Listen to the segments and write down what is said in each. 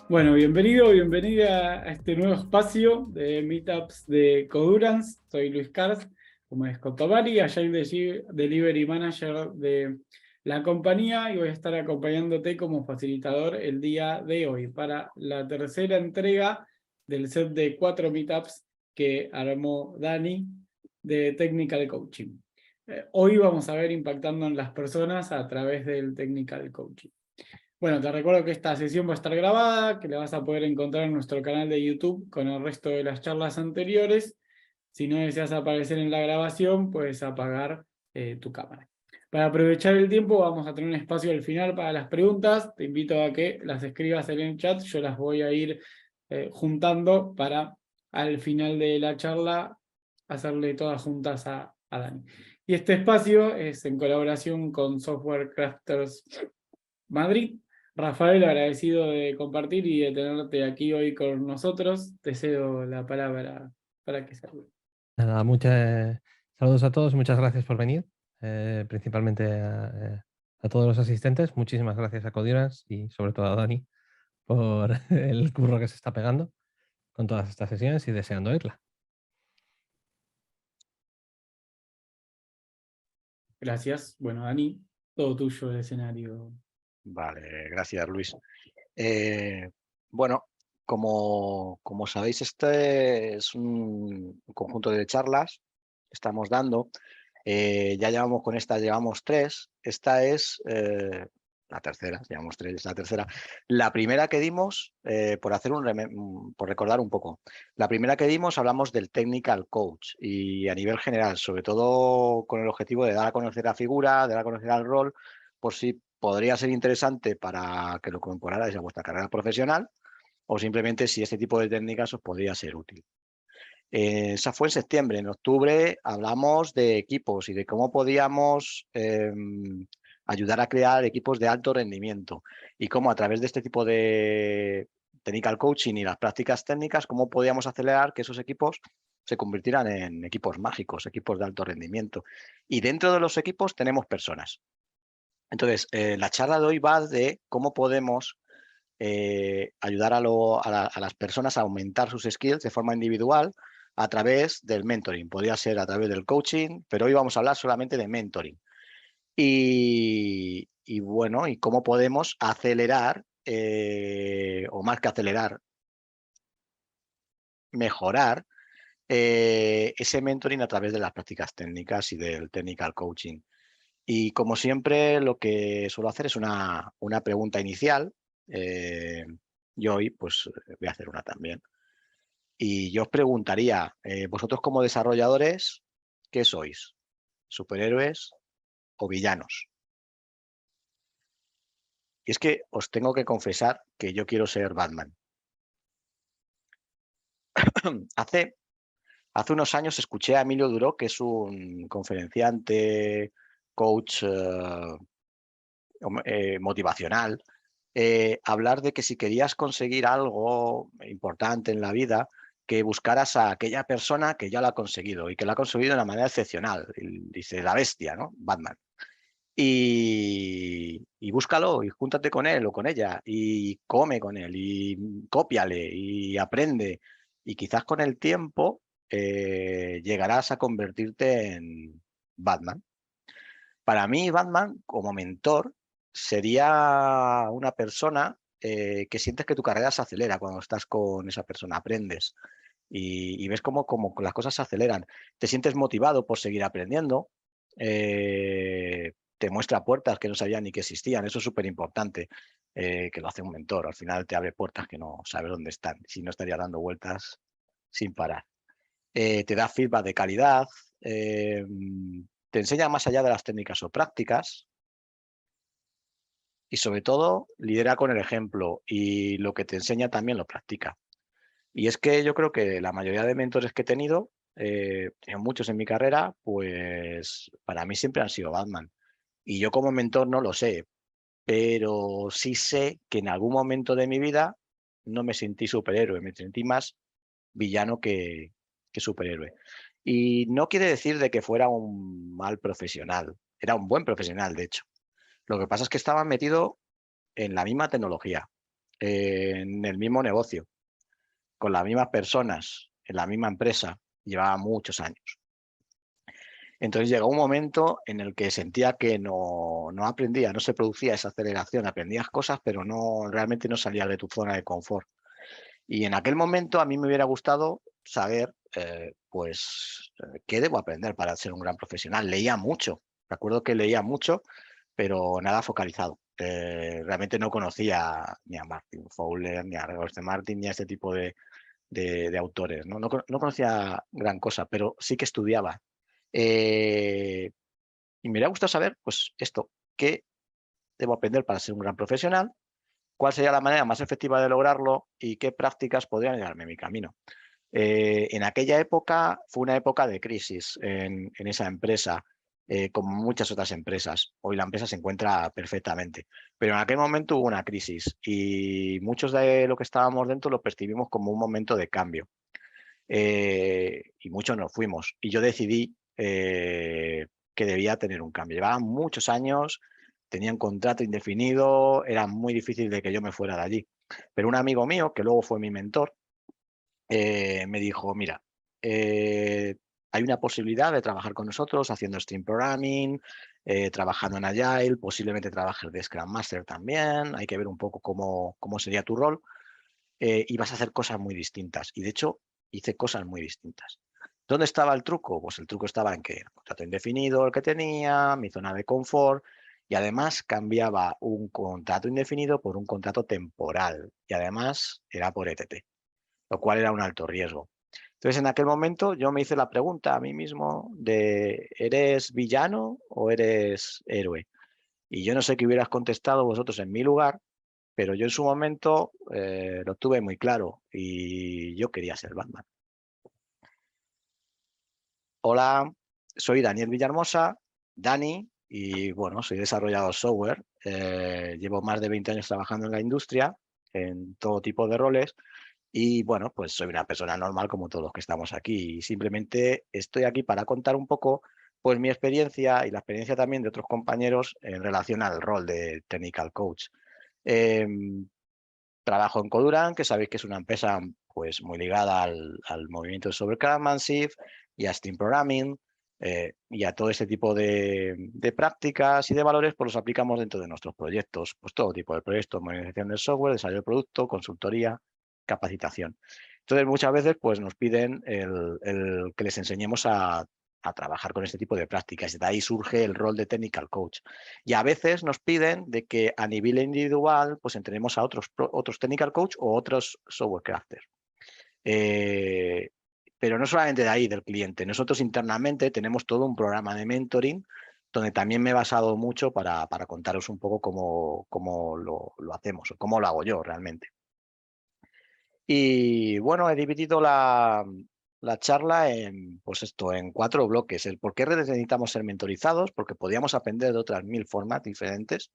Bueno, bienvenido, bienvenida a este nuevo espacio de Meetups de Codurance. Soy Luis Cars, como es Cotomari, Agile Delivery Manager de la compañía, y voy a estar acompañándote como facilitador el día de hoy para la tercera entrega del set de 4 Meetups que armó Dani de Technical Coaching. Hoy vamos a ver impactando en las personas a través del Technical Coaching. Bueno, te recuerdo que esta sesión va a estar grabada, que la vas a poder encontrar en nuestro canal de YouTube con el resto de las charlas anteriores. Si no deseas aparecer en la grabación, puedes apagar tu cámara. Para aprovechar el tiempo, vamos a tener un espacio al final para las preguntas. Te invito a que las escribas en el chat. Yo las voy a ir juntando para al final de la charla hacerle todas juntas a Dani. Y este espacio es en colaboración con Software Crafters Madrid. Rafael, agradecido de compartir y de tenerte aquí hoy con nosotros. Te cedo la palabra para que saludes. Nada, saludos a todos, muchas gracias por venir, principalmente a todos los asistentes. Muchísimas gracias a Codurance y sobre todo a Dani por el curro que se está pegando con todas estas sesiones y deseando oírla. Gracias. Bueno, Dani, todo tuyo el escenario. Vale, gracias Luis. Bueno, como sabéis, este es un conjunto de charlas que estamos dando. Ya llevamos con esta, llevamos 3. Esta es la tercera, llevamos 3, es la tercera. La primera que dimos, por recordar un poco, la primera que dimos hablamos del Technical Coach y a nivel general, sobre todo con el objetivo de dar a conocer la figura, de dar a conocer el rol, por si podría ser interesante para que lo incorporarais a vuestra carrera profesional o simplemente si este tipo de técnicas os podría ser útil. Esa fue en septiembre. En octubre hablamos de equipos y de cómo podíamos ayudar a crear equipos de alto rendimiento y cómo a través de este tipo de technical coaching y las prácticas técnicas, cómo podíamos acelerar que esos equipos se convirtieran en equipos mágicos, equipos de alto rendimiento. Y dentro de los equipos tenemos personas. Entonces, la charla de hoy va de cómo podemos ayudar a las personas a aumentar sus skills de forma individual a través del mentoring. Podría ser a través del coaching, pero hoy vamos a hablar solamente de mentoring. Y bueno, y cómo podemos acelerar, o más que acelerar, mejorar ese mentoring a través de las prácticas técnicas y del technical coaching. Y como siempre, lo que suelo hacer es una pregunta inicial. Yo hoy pues voy a hacer una también. Y yo os preguntaría, vosotros como desarrolladores, ¿qué sois? ¿Superhéroes o villanos? Y es que os tengo que confesar que yo quiero ser Batman. Hace unos años escuché a Emilio Duró, que es un conferenciante, coach motivacional, hablar de que si querías conseguir algo importante en la vida, que buscaras a aquella persona que ya lo ha conseguido y que lo ha conseguido de una manera excepcional. Y dice, la bestia, ¿no? Batman. Y búscalo y júntate con él o con ella y come con él y cópiale y aprende. Y quizás con el tiempo llegarás a convertirte en Batman. Para mí, Batman, como mentor, sería una persona que sientes que tu carrera se acelera cuando estás con esa persona, aprendes y ves cómo las cosas se aceleran. Te sientes motivado por seguir aprendiendo, te muestra puertas que no sabían ni que existían. Eso es súper importante, que lo hace un mentor. Al final te abre puertas que no sabes dónde están, si no estaría dando vueltas sin parar. Te da feedback de calidad, te enseña más allá de las técnicas o prácticas y sobre todo lidera con el ejemplo y lo que te enseña también lo practica. Y es que yo creo que la mayoría de mentores que he tenido muchos en mi carrera, pues para mí siempre han sido Batman. Y yo como mentor no lo sé, pero sí sé que en algún momento de mi vida no me sentí superhéroe, me sentí más villano que superhéroe. Y no quiere decir de que fuera un mal profesional, era un buen profesional, de hecho. Lo que pasa es que estaba metido en la misma tecnología. en el mismo negocio, con las mismas personas, en la misma empresa, llevaba muchos años. Entonces llegó un momento en el que sentía que no aprendía, no se producía esa aceleración, aprendías cosas, pero realmente no salías de tu zona de confort. Y en aquel momento a mí me hubiera gustado saber, qué debo aprender para ser un gran profesional. Leía mucho, recuerdo que leía mucho, pero nada focalizado. Realmente no conocía ni a Martin Fowler, ni a Roger Martin, ni a este tipo de autores. No conocía gran cosa, pero sí que estudiaba. Y me hubiera gustado saber, pues esto, qué debo aprender para ser un gran profesional, cuál sería la manera más efectiva de lograrlo y qué prácticas podrían llevarme en mi camino. En aquella época fue una época de crisis en esa empresa, como muchas otras empresas. Hoy la empresa se encuentra perfectamente, pero en aquel momento hubo una crisis y muchos de lo que estábamos dentro lo percibimos como un momento de cambio. Y muchos nos fuimos. Y yo decidí que debía tener un cambio. Llevaba muchos años, tenía un contrato indefinido, era muy difícil de que yo me fuera de allí. Pero un amigo mío, que luego fue mi mentor, me dijo, mira, hay una posibilidad de trabajar con nosotros haciendo stream programming, trabajando en Agile, posiblemente trabajes de Scrum Master también, hay que ver un poco cómo sería tu rol, y vas a hacer cosas muy distintas. Y de hecho, hice cosas muy distintas. ¿Dónde estaba el truco? Pues el truco estaba en que el contrato indefinido el que tenía, mi zona de confort, y además cambiaba un contrato indefinido por un contrato temporal, y además era por ETT, lo cual era un alto riesgo. Entonces, en aquel momento yo me hice la pregunta a mí mismo de ¿eres villano o eres héroe? Y yo no sé qué hubieras contestado vosotros en mi lugar, pero yo en su momento lo tuve muy claro y yo quería ser Batman. Hola, soy Daniel Villahermosa, Dani, y bueno, soy desarrollador software. Llevo más de 20 años trabajando en la industria, en todo tipo de roles. Y bueno, pues soy una persona normal como todos los que estamos aquí. Y simplemente estoy aquí para contar un poco pues mi experiencia y la experiencia también de otros compañeros en relación al rol de Technical Coach. Trabajo en Coduran, que sabéis que es una empresa pues muy ligada al movimiento de software craftsmanship y a Steam Programming, y a todo este tipo de prácticas y de valores, pues los aplicamos dentro de nuestros proyectos, pues todo tipo de proyectos, modernización del software, desarrollo del producto, consultoría, capacitación. Entonces muchas veces pues nos piden el que les enseñemos a trabajar con este tipo de prácticas, y de ahí surge el rol de Technical Coach. Y a veces nos piden de que a nivel individual pues entrenemos a otros Technical Coach o otros Software Crafters. Pero no solamente de ahí, del cliente. Nosotros internamente tenemos todo un programa de mentoring donde también me he basado mucho para contaros un poco cómo lo hacemos o cómo lo hago yo realmente. Y bueno, he dividido la charla en 4 bloques. El por qué necesitamos ser mentorizados, porque podíamos aprender de otras 1000 formas diferentes.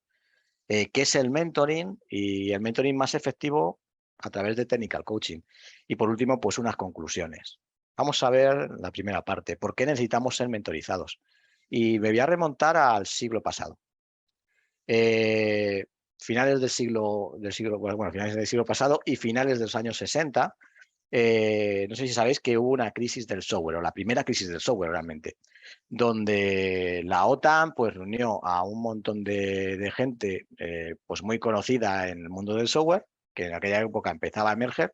¿Qué es el mentoring? Y el mentoring más efectivo a través de Technical Coaching. Y por último, pues unas conclusiones. Vamos a ver la primera parte. ¿Por qué necesitamos ser mentorizados? Y me voy a remontar al siglo pasado. Finales del siglo pasado y finales de los años 60, no sé si sabéis que hubo una crisis del software, o la primera crisis del software realmente, donde la OTAN pues reunió a un montón de gente pues muy conocida en el mundo del software, que en aquella época empezaba a emerger,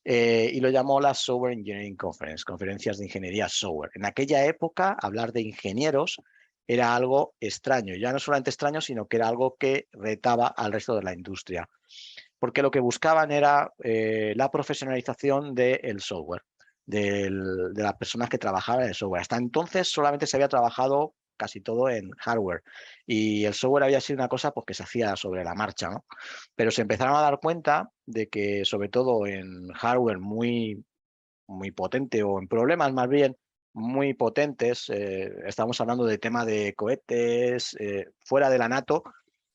y lo llamó la Software Engineering Conference, conferencias de ingeniería software. En aquella época, hablar de ingenieros era algo extraño, ya no solamente extraño, sino que era algo que retaba al resto de la industria, porque lo que buscaban era la profesionalización del software, de las personas que trabajaban en el software. Hasta entonces solamente se había trabajado casi todo en hardware, y el software había sido una cosa pues, que se hacía sobre la marcha, ¿no? Pero se empezaron a dar cuenta de que sobre todo en hardware muy potente, o en problemas más bien muy potentes, estamos hablando de tema de cohetes, fuera de la NATO,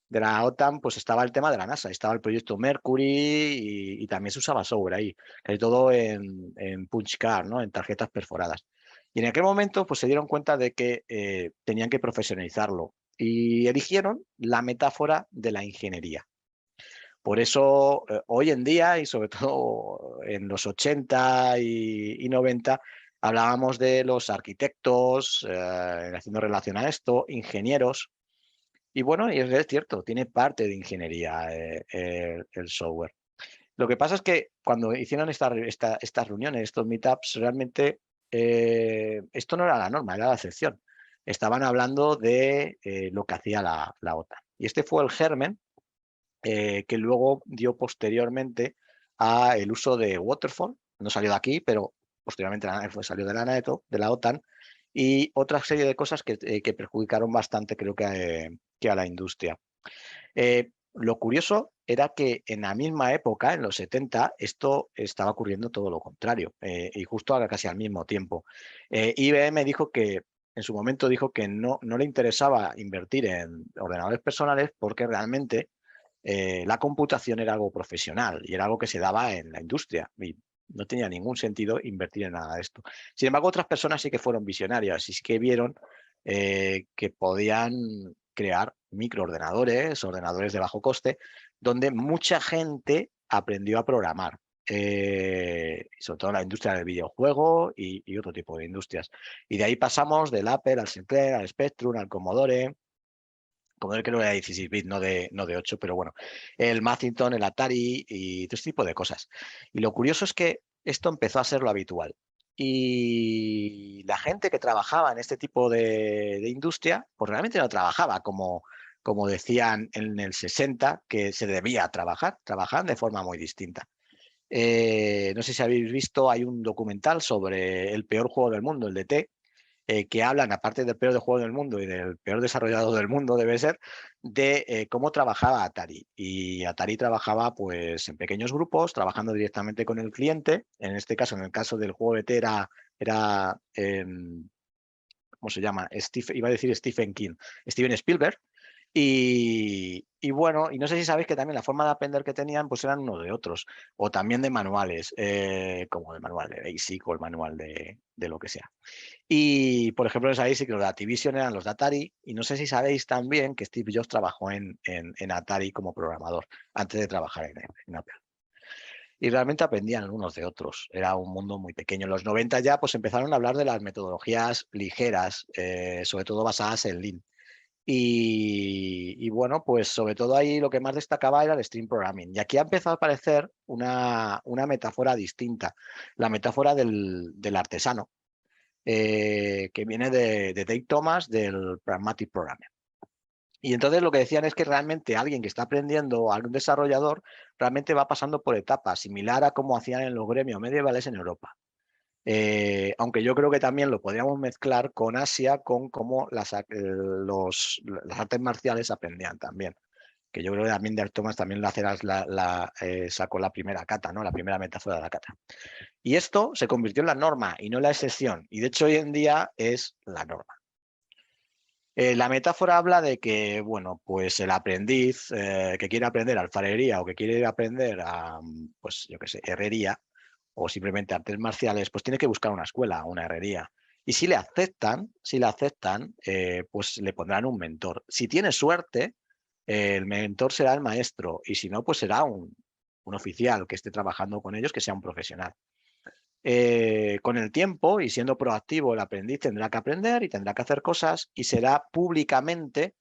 de la OTAN, pues estaba el tema de la NASA, estaba el proyecto Mercury y también se usaba software ahí, casi todo en punch card, ¿no? En tarjetas perforadas. Y en aquel momento pues se dieron cuenta de que tenían que profesionalizarlo y eligieron la metáfora de la ingeniería. Por eso, hoy en día, y sobre todo en los 80 y 90, hablábamos de los arquitectos, haciendo relación a esto, ingenieros. Y bueno, y es cierto, tiene parte de ingeniería el software. Lo que pasa es que cuando hicieron estas reuniones, estos meetups, realmente esto no era la norma, era la excepción. Estaban hablando de lo que hacía la OTAN. Y este fue el germen que luego dio posteriormente a el uso de Waterfall. No salió de aquí, pero posteriormente salió de la NATO, de la OTAN, y otra serie de cosas que perjudicaron bastante, creo que a la industria. Lo curioso era que en la misma época, en los 70, esto estaba ocurriendo todo lo contrario, y justo casi al mismo tiempo. IBM dijo que, en su momento dijo que no le interesaba invertir en ordenadores personales porque realmente la computación era algo profesional y era algo que se daba en la industria y no tenía ningún sentido invertir en nada de esto. Sin embargo, otras personas sí que fueron visionarias y sí que vieron que podían crear microordenadores, ordenadores de bajo coste, donde mucha gente aprendió a programar. Sobre todo en la industria del videojuego y otro tipo de industrias. Y de ahí pasamos del Apple al Sinclair, al Spectrum, al Commodore creo que era 16 bits, no de 8, pero bueno, el Macintosh, el Atari y todo este tipo de cosas. Y lo curioso es que esto empezó a ser lo habitual. Y la gente que trabajaba en este tipo de industria, pues realmente no trabajaba como decían en el 60, que se debía trabajar, trabajaban de forma muy distinta. No sé si habéis visto, hay un documental sobre el peor juego del mundo, el de T, que hablan, aparte del peor juego del mundo y del peor desarrollador del mundo, debe ser, de cómo trabajaba Atari. Y Atari trabajaba pues en pequeños grupos, trabajando directamente con el cliente. En este caso, en el caso del juego de T era ¿cómo se llama? Iba a decir Stephen King, Steven Spielberg. Y bueno, y no sé si sabéis que también la forma de aprender que tenían pues eran unos de otros, o también de manuales, como el manual de BASIC o el manual de lo que sea. Y, por ejemplo, sabéis que los de Activision eran los de Atari, y no sé si sabéis también que Steve Jobs trabajó en Atari como programador antes de trabajar en Apple. Y realmente aprendían unos de otros. Era un mundo muy pequeño. En los 90 ya pues empezaron a hablar de las metodologías ligeras, sobre todo basadas en Lean. Y bueno, pues sobre todo ahí lo que más destacaba era el Stream Programming. Y aquí ha empezado a aparecer una metáfora distinta, la metáfora del artesano, que viene de Dave Thomas del Pragmatic Programming. Y entonces lo que decían es que realmente alguien que está aprendiendo, algún desarrollador, realmente va pasando por etapas, similar a como hacían en los gremios medievales en Europa. Aunque yo creo que también lo podríamos mezclar con Asia, con cómo las artes marciales aprendían también. Que yo creo que también de Thomas también sacó la primera kata, ¿no? La primera metáfora de la kata. Y esto se convirtió en la norma y no la excepción. Y de hecho hoy en día es la norma. La metáfora habla de que, bueno, pues el aprendiz que quiere aprender alfarería o que quiere aprender a, pues yo qué sé, herrería o simplemente artes marciales, pues tiene que buscar una escuela, una herrería. Y si le aceptan, pues le pondrán un mentor. Si tiene suerte, el mentor será el maestro y si no, pues será un oficial que esté trabajando con ellos, que sea un profesional. Con el tiempo y siendo proactivo, el aprendiz tendrá que aprender y tendrá que hacer cosas y será públicamente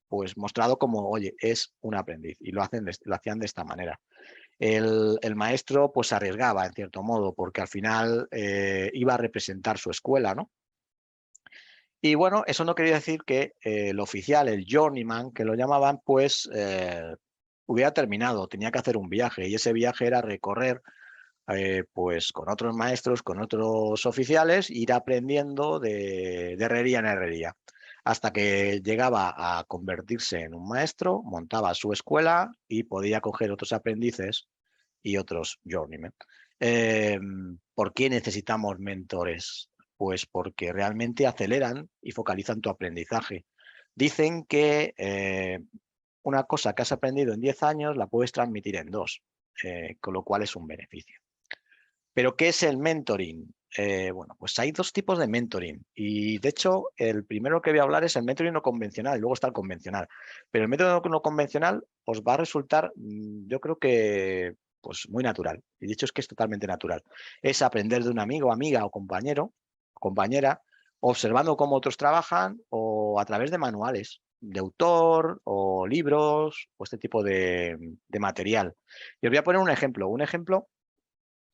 pues mostrado como, oye, es un aprendiz, y lo hacían de esta manera. El maestro pues arriesgaba en cierto modo porque al final iba a representar su escuela, ¿no? Y bueno, eso no quería decir que el oficial, el journeyman, que lo llamaban, pues hubiera terminado, tenía que hacer un viaje y ese viaje era recorrer pues con otros maestros, con otros oficiales, ir aprendiendo de herrería en herrería, hasta que llegaba a convertirse en un maestro, montaba su escuela y podía coger otros aprendices y otros journeymen. ¿Por qué necesitamos mentores? Pues porque realmente aceleran y focalizan tu aprendizaje. Dicen que una cosa que has aprendido en 10 años la puedes transmitir en 2, con lo cual es un beneficio. ¿Pero qué es el mentoring? bueno, pues hay dos tipos de mentoring y de hecho el primero que voy a hablar es el mentoring no convencional y luego está el convencional. Pero el método no convencional os va a resultar, yo creo que pues muy natural. Y de hecho es que es totalmente natural. Es aprender de un amigo, amiga o compañero, compañera, observando cómo otros trabajan o a través de manuales de autor o libros o este tipo de material. Y os voy a poner un ejemplo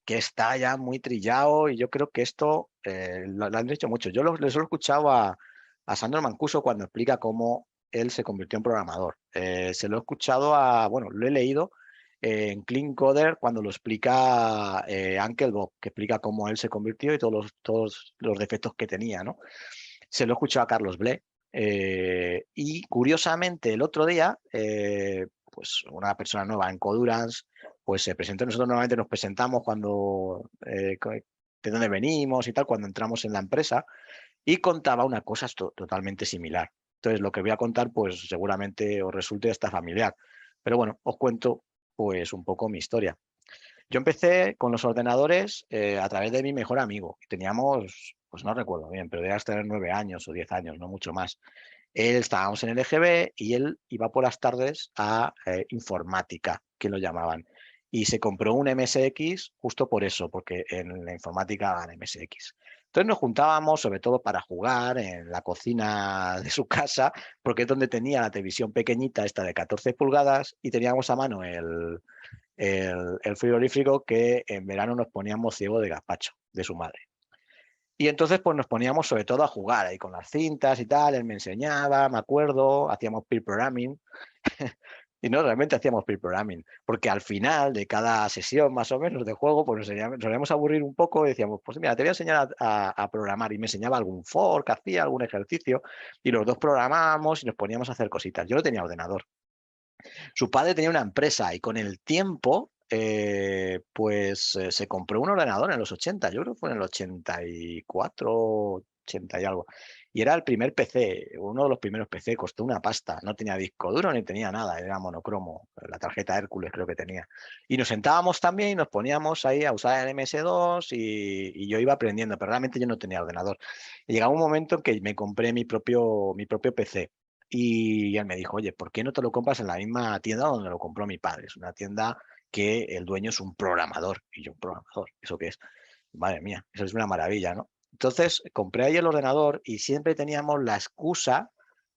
que está ya muy trillado y yo creo que esto lo han dicho mucho. Yo les he escuchado a Sandro Mancuso cuando explica cómo él se convirtió en programador. Se lo he escuchado bueno, lo he leído en Clean Coder cuando lo explica Uncle Bob, que explica cómo él se convirtió y todos los defectos que tenía, ¿no? Se lo he escuchado a Carlos Ble. Y curiosamente el otro día, pues una persona nueva en Codurance, pues se presentó. Nosotros normalmente nos presentamos cuando, de dónde venimos y tal, cuando entramos en la empresa, y contaba una cosa totalmente similar. Entonces, lo que voy a contar, pues seguramente os resulte hasta familiar. Pero bueno, os cuento pues un poco mi historia. Yo empecé con los ordenadores a través de mi mejor amigo. Teníamos, pues no recuerdo bien, pero debías tener 9 años o 10 años, no mucho más. Él estábamos en el EGB y él iba por las tardes a informática, que lo llamaban. Y se compró un MSX justo por eso, porque en la informática van MSX. Entonces nos juntábamos sobre todo para jugar en la cocina de su casa, porque es donde tenía la televisión pequeñita, esta de 14 pulgadas, y teníamos a mano el frigorífico que en verano nos poníamos ciego de gazpacho de su madre. Y entonces pues nos poníamos sobre todo a jugar ahí con las cintas y tal, él me enseñaba, me acuerdo, hacíamos peer programming. Y no, realmente hacíamos peer programming, porque al final de cada sesión más o menos de juego, pues nos solíamos aburrir un poco y decíamos, pues mira, te voy a enseñar a programar. Y me enseñaba algún fork, hacía algún ejercicio, y los dos programábamos y nos poníamos a hacer cositas. Yo no tenía ordenador. Su padre tenía una empresa y con el tiempo, pues se compró un ordenador en los 80, yo creo que fue en el 84, 80 y algo. Y era el primer PC, uno de los primeros PC, costó una pasta, no tenía disco duro ni tenía nada, era monocromo, la tarjeta Hércules creo que tenía. Y nos sentábamos también y nos poníamos ahí a usar el MS2 y yo iba aprendiendo, pero realmente yo no tenía ordenador. Y llegaba un momento en que me compré mi propio PC. Y él me dijo, oye, ¿por qué no te lo compras en la misma tienda donde lo compró mi padre? Es una tienda que el dueño es un programador. Y yo, ¿un programador? ¿Eso qué es? Madre mía, eso es una maravilla, ¿no? Entonces compré ahí el ordenador y siempre teníamos la excusa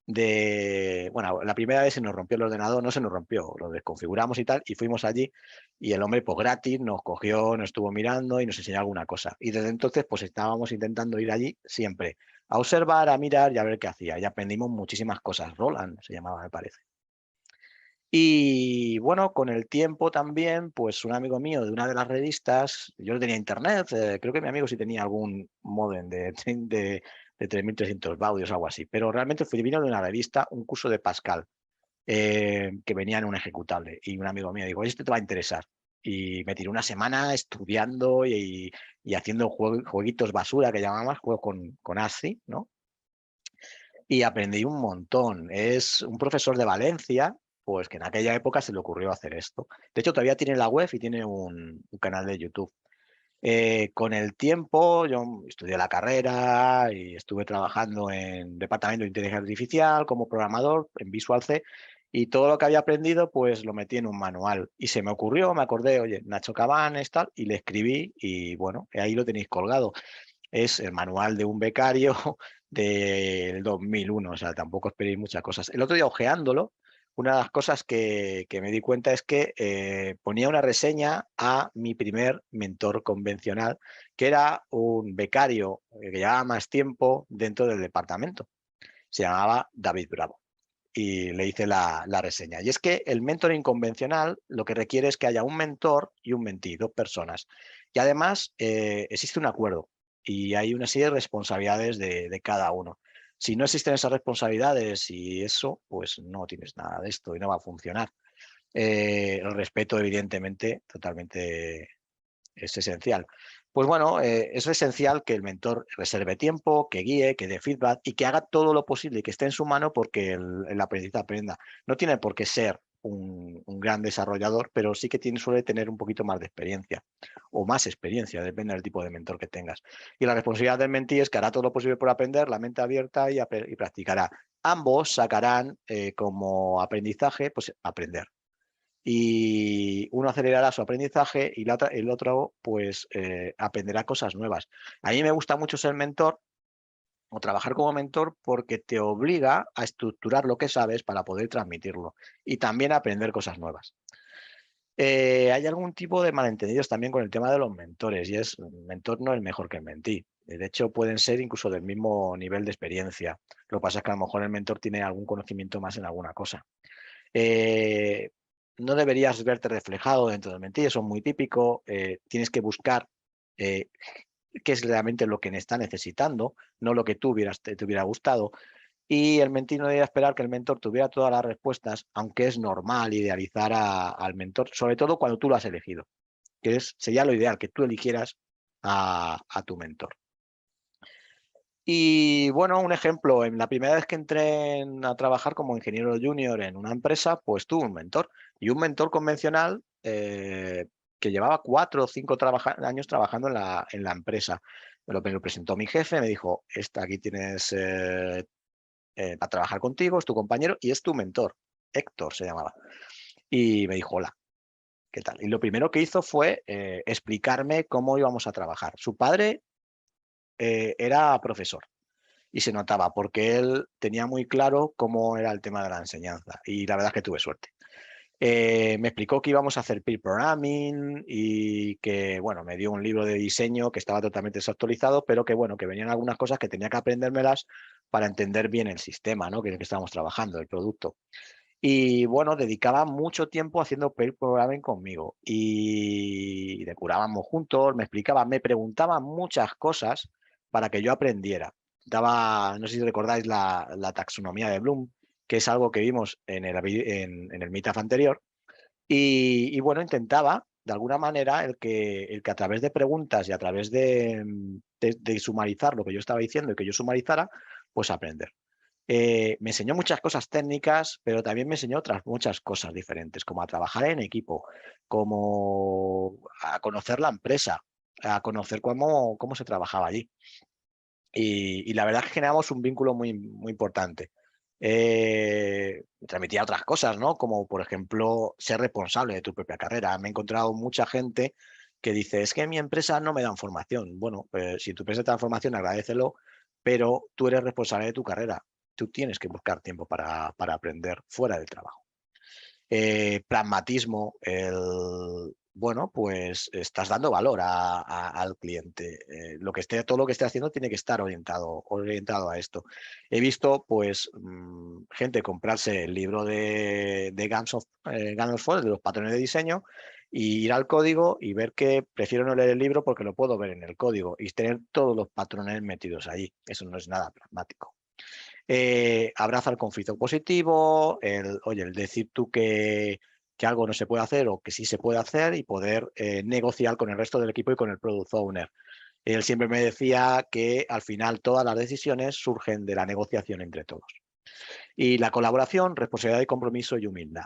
de, bueno, la primera vez se nos rompió el ordenador, no se nos rompió, lo desconfiguramos y tal, y fuimos allí y el hombre, pues gratis, nos cogió, nos estuvo mirando y nos enseñó alguna cosa. Y desde entonces, pues estábamos intentando ir allí siempre a observar, a mirar y a ver qué hacía. Y aprendimos muchísimas cosas. Roland se llamaba, me parece. Y bueno, con el tiempo también, pues un amigo mío de una de las revistas, yo no tenía internet, creo que mi amigo sí tenía algún modem de 3300 baudios o algo así, pero realmente vino de una revista, un curso de Pascal, que venía en un ejecutable. Y un amigo mío dijo, este te va a interesar. Y me tiré una semana estudiando y haciendo jueguitos basura, que llamábamos, juegos con ASCII, ¿no? Y aprendí un montón. Es un profesor de Valencia, pues que en aquella época se le ocurrió hacer esto. De hecho, todavía tiene la web y tiene un canal de YouTube. Con el tiempo, yo estudié la carrera y estuve trabajando en departamento de inteligencia artificial como programador en Visual C y todo lo que había aprendido pues lo metí en un manual y se me ocurrió, me acordé, oye, Nacho Cabanes, tal, y le escribí y bueno, ahí lo tenéis colgado. Es el manual de un becario del 2001, o sea, tampoco esperéis muchas cosas. El otro día, ojeándolo, una de las cosas que me di cuenta es que ponía una reseña a mi primer mentor convencional, que era un becario que llevaba más tiempo dentro del departamento. Se llamaba David Bravo. Y le hice la reseña. Y es que el mentoring convencional lo que requiere es que haya un mentor y un mentee, dos personas. Y además existe un acuerdo y hay una serie de responsabilidades de cada uno. Si no existen esas responsabilidades y eso, pues no tienes nada de esto y no va a funcionar. El respeto, evidentemente, totalmente es esencial. Pues bueno, es esencial que el mentor reserve tiempo, que guíe, que dé feedback y que haga todo lo posible y que esté en su mano porque el aprendiz aprenda. No tiene por qué ser un gran desarrollador, pero sí que suele tener un poquito más de experiencia o más experiencia, depende del tipo de mentor que tengas. Y la responsabilidad del mentee es que hará todo lo posible por aprender, la mente abierta y practicará. Ambos sacarán como aprendizaje, pues aprender. Y uno acelerará su aprendizaje y el otro pues aprenderá cosas nuevas. A mí me gusta mucho ser mentor o trabajar como mentor porque te obliga a estructurar lo que sabes para poder transmitirlo y también a aprender cosas nuevas. Hay algún tipo de malentendidos también con el tema de los mentores, y es, el mentor no es mejor que el mentí. De hecho, pueden ser incluso del mismo nivel de experiencia. Lo que pasa es que a lo mejor el mentor tiene algún conocimiento más en alguna cosa. No deberías verte reflejado dentro del mentí, eso es muy típico. Tienes que buscar qué es realmente lo que está necesitando, no lo que te hubiera gustado. Y el mentí no debería esperar que el mentor tuviera todas las respuestas, aunque es normal idealizar al mentor, sobre todo cuando tú lo has elegido, que sería lo ideal, que tú eligieras a tu mentor. Y bueno, un ejemplo, en la primera vez que entré a trabajar como ingeniero junior en una empresa, pues tuve un mentor, y un mentor convencional que llevaba 4 o 5 años trabajando en la empresa. Me lo presentó mi jefe, me dijo, aquí tienes para trabajar contigo, es tu compañero y es tu mentor. Héctor se llamaba. Y me dijo, hola, ¿qué tal? Y lo primero que hizo fue explicarme cómo íbamos a trabajar. Su padre era profesor y se notaba porque él tenía muy claro cómo era el tema de la enseñanza y la verdad es que tuve suerte. Me explicó que íbamos a hacer peer programming y que, bueno, me dio un libro de diseño que estaba totalmente desactualizado, pero que, bueno, que venían algunas cosas que tenía que aprendérmelas para entender bien el sistema, ¿no? Que estábamos trabajando, el producto. Y, bueno, dedicaba mucho tiempo haciendo peer programming conmigo y decorábamos juntos, me explicaba, me preguntaba muchas cosas para que yo aprendiera. No sé si recordáis la taxonomía de Bloom, que es algo que vimos en el meetup anterior. Y bueno, intentaba, de alguna manera, el que a través de preguntas y a través de sumarizar lo que yo estaba diciendo y que yo sumarizara, pues aprender. Me enseñó muchas cosas técnicas, pero también me enseñó otras muchas cosas diferentes, como a trabajar en equipo, como a conocer la empresa, a conocer cómo se trabajaba allí. Y la verdad es que generamos un vínculo muy, muy importante. Transmitía otras cosas, ¿no? Como, por ejemplo, ser responsable de tu propia carrera. Me he encontrado mucha gente que dice, es que en mi empresa no me dan formación. Bueno, si tu empresa te da formación, agradécelo, pero tú eres responsable de tu carrera. Tú tienes que buscar tiempo para aprender fuera del trabajo. Pragmatismo, bueno, pues estás dando valor al cliente. Todo lo que esté haciendo tiene que estar orientado a esto. He visto, pues, gente comprarse el libro de Guns of Force, de los patrones de diseño, y ir al código y ver que prefiero no leer el libro porque lo puedo ver en el código y tener todos los patrones metidos allí. Eso no es nada pragmático. Abraza el conflicto positivo, el decir tú que algo no se puede hacer o que sí se puede hacer y poder negociar con el resto del equipo y con el product owner. Él siempre me decía que al final todas las decisiones surgen de la negociación entre todos. Y la colaboración, responsabilidad y compromiso y humildad.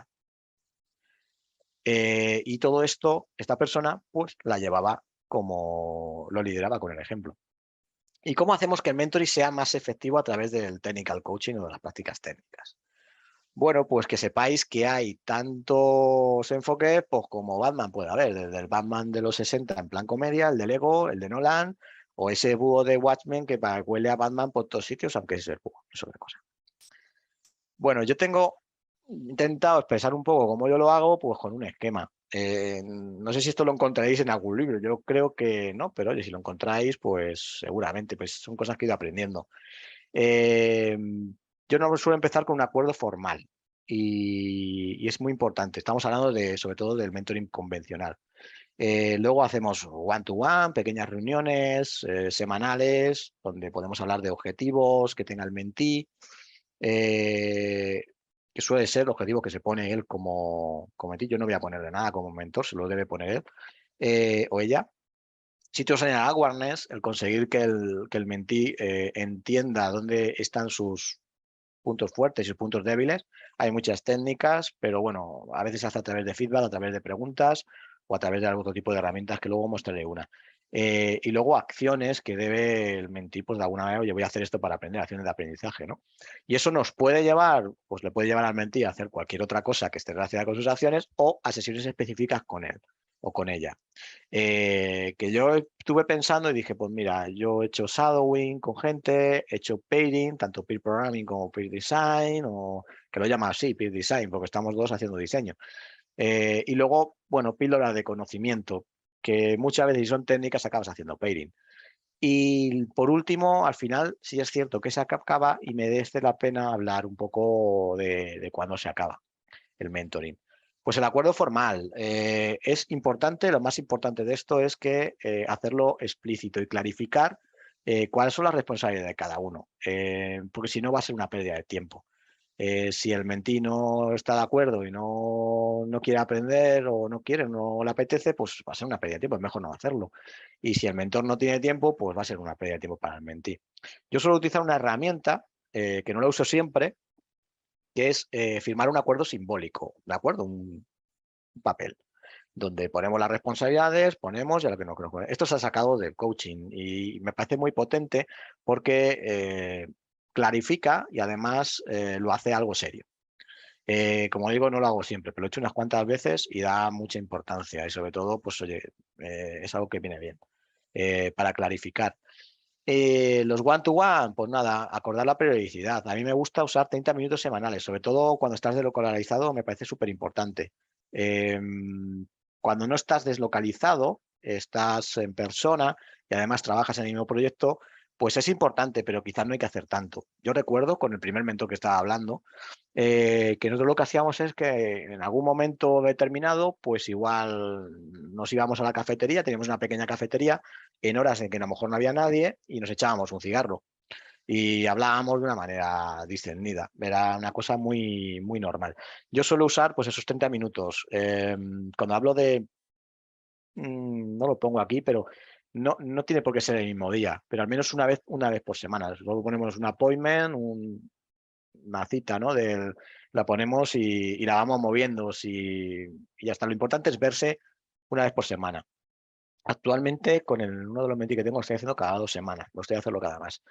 Y todo esto, esta persona, pues la llevaba lo lideraba con el ejemplo. ¿Y cómo hacemos que el mentoring sea más efectivo a través del technical coaching o de las prácticas técnicas? Bueno, pues que sepáis que hay tantos enfoques pues, como Batman puede haber, desde el Batman de los 60 en plan comedia, el de Lego, el de Nolan, o ese búho de Watchmen que huele a Batman por todos sitios, aunque es el búho, es otra cosa. Bueno, yo tengo intentado expresar un poco cómo yo lo hago, pues con un esquema. No sé si esto lo encontraréis en algún libro, yo creo que no, pero oye, si lo encontráis, pues seguramente, pues son cosas que he ido aprendiendo. Yo no suelo empezar con un acuerdo formal y es muy importante. Estamos hablando sobre todo del mentoring convencional. Luego hacemos one-to-one, pequeñas reuniones semanales, donde podemos hablar de objetivos que tenga el mentee, que suele ser el objetivo que se pone él como mentee. Yo no voy a ponerle nada como mentor, se lo debe poner él o ella. Sitios en el awareness, el conseguir que el mentee entienda dónde están sus puntos fuertes y sus puntos débiles. Hay muchas técnicas, pero bueno, a veces se hace a través de feedback, a través de preguntas o a través de algún otro tipo de herramientas que luego mostraré una. Y luego acciones que debe el mentee, pues de alguna manera, oye, voy a hacer esto para aprender, acciones de aprendizaje, ¿no? Y eso nos puede llevar, pues le puede llevar al mentee a hacer cualquier otra cosa que esté relacionada con sus acciones o a sesiones específicas con él o con ella. Que yo estuve pensando y dije, pues mira, yo he hecho shadowing con gente, he hecho pairing, tanto peer programming como peer design, o que lo llama así, peer design, porque estamos dos haciendo diseño. Y luego, bueno, píldoras de conocimiento, que muchas veces si son técnicas acabas haciendo pairing. Y por último, al final, sí es cierto que se acaba y merece la pena hablar un poco de cuándo se acaba el mentoring. Pues el acuerdo formal es importante, lo más importante de esto es que hacerlo explícito y clarificar cuáles son las responsabilidades de cada uno, porque si no va a ser una pérdida de tiempo. Si el mentí no está de acuerdo y no quiere aprender o no quiere, no le apetece, pues va a ser una pérdida de tiempo, es mejor no hacerlo. Y si el mentor no tiene tiempo, pues va a ser una pérdida de tiempo para el mentí. Yo suelo utilizar una herramienta que no la uso siempre, que es firmar un acuerdo simbólico, ¿de acuerdo? Un papel donde ponemos las responsabilidades, ponemos y a lo que no creo. Esto se ha sacado del coaching y me parece muy potente porque clarifica y además lo hace algo serio. Como digo, no lo hago siempre, pero lo he hecho unas cuantas veces y da mucha importancia y sobre todo, pues oye, es algo que viene bien para clarificar. Los one-to-one, pues nada, acordar la periodicidad. A mí me gusta usar 30 minutos semanales, sobre todo cuando estás deslocalizado, me parece súper importante. Cuando no estás deslocalizado, estás en persona y además trabajas en el mismo proyecto, pues es importante, pero quizás no hay que hacer tanto. Yo recuerdo con el primer mentor que estaba hablando, que nosotros lo que hacíamos es que en algún momento determinado, pues igual nos íbamos a la cafetería, teníamos una pequeña cafetería, en horas en que a lo mejor no había nadie y nos echábamos un cigarro y hablábamos de una manera discernida. Era una cosa muy, muy normal. Yo suelo usar pues esos 30 minutos. Cuando hablo de, no lo pongo aquí, pero no tiene por qué ser el mismo día, pero al menos una vez por semana. Luego ponemos un appointment, una cita, ¿no? La ponemos y la vamos moviendo y ya está. Lo importante es verse una vez por semana. Actualmente, con uno de los mentis que tengo, lo estoy haciendo cada 2 semanas, lo estoy haciendo cada más.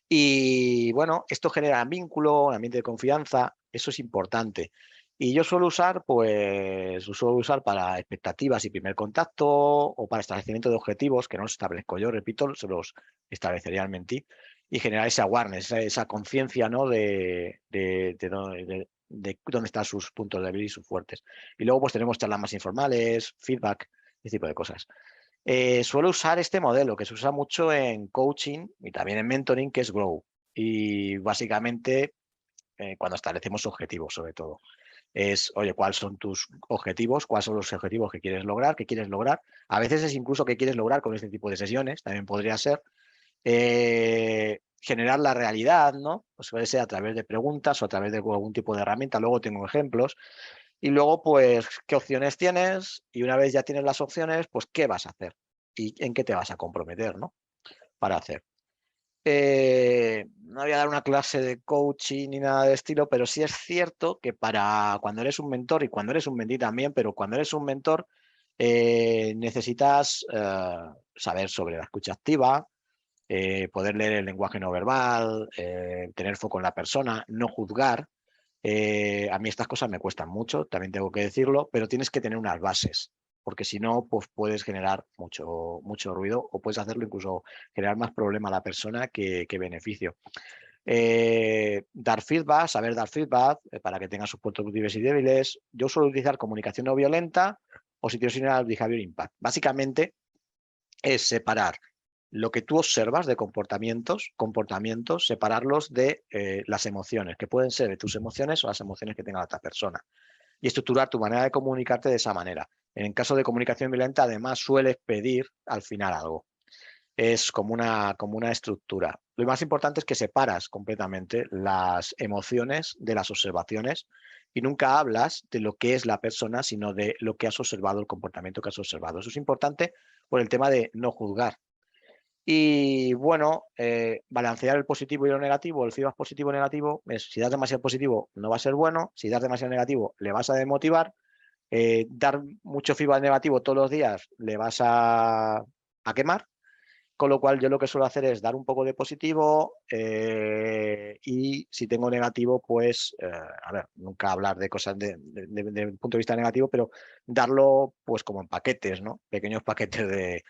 Y bueno, esto genera vínculo, un ambiente de confianza, eso es importante. Y yo suelo usar, pues, lo suelo usar para expectativas y primer contacto o para establecimiento de objetivos, que no los establezco yo, repito, se los establecería el mentí, y generar ese awareness, esa conciencia, ¿no? de dónde están sus puntos débiles y sus fuertes. Y luego, pues, tenemos charlas más informales, feedback, ese tipo de cosas. Suelo usar este modelo que se usa mucho en coaching y también en mentoring, que es Grow. Y básicamente, cuando establecemos objetivos, sobre todo, es, oye, ¿cuáles son tus objetivos? ¿Cuáles son los objetivos que quieres lograr? ¿Qué quieres lograr? A veces es incluso qué quieres lograr con este tipo de sesiones, también podría ser. Generar la realidad, ¿no? Pues puede ser a través de preguntas o a través de algún tipo de herramienta. Luego tengo ejemplos. Y luego, pues, ¿qué opciones tienes? Y una vez ya tienes las opciones, pues, ¿qué vas a hacer? ¿Y en qué te vas a comprometer, ¿no? Para hacer. No voy a dar una clase de coaching ni nada de estilo, pero sí es cierto que para cuando eres un mentor y cuando eres un mentí también, pero cuando eres un mentor necesitas saber sobre la escucha activa, poder leer el lenguaje no verbal, tener foco en la persona, no juzgar. A mí estas cosas me cuestan mucho, también tengo que decirlo, pero tienes que tener unas bases, porque si no, pues puedes generar mucho ruido o puedes hacerlo incluso generar más problema a la persona que beneficio. Dar feedback, saber dar feedback para que tenga sus puntos útiles y débiles. Yo suelo utilizar comunicación no violenta o situational behavior impact. Básicamente es separar lo que tú observas de comportamientos, separarlos de las emociones, que pueden ser de tus emociones o las emociones que tenga la otra persona. Y estructurar tu manera de comunicarte de esa manera. En caso de comunicación violenta, además, sueles pedir al final algo. Es como una estructura. Lo más importante es que separas completamente las emociones de las observaciones y nunca hablas de lo que es la persona, sino de lo que has observado, el comportamiento que has observado. Eso es importante por el tema de no juzgar. Y bueno, balancear el positivo y lo negativo, el feedback positivo y negativo, es si das demasiado positivo no va a ser bueno, si das demasiado negativo le vas a desmotivar, dar mucho feedback negativo todos los días le vas a quemar, con lo cual yo lo que suelo hacer es dar un poco de positivo y si tengo negativo, pues, a ver, nunca hablar de cosas desde el punto de vista negativo, pero darlo pues como en paquetes, ¿no? Pequeños paquetes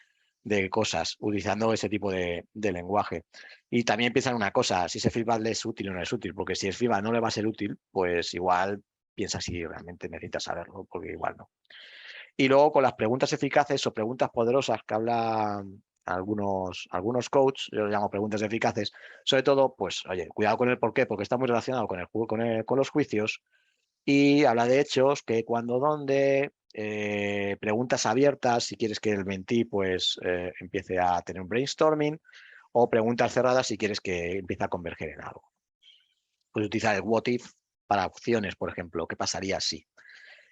de cosas, utilizando ese tipo de lenguaje. Y también piensa en una cosa, si ese feedback le es útil o no es útil, porque si el feedback no le va a ser útil, pues igual piensa si realmente necesitas saberlo, porque igual no. Y luego con las preguntas eficaces o preguntas poderosas que hablan algunos coaches, yo los llamo preguntas eficaces, sobre todo, pues, oye, cuidado con el por qué, porque está muy relacionado con el juego, con los juicios, y habla de hechos, qué, cuándo, dónde, preguntas abiertas, si quieres que el mentí pues empiece a tener un brainstorming, o preguntas cerradas si quieres que empiece a converger en algo. Puedes utilizar el what if para opciones, por ejemplo, ¿qué pasaría si?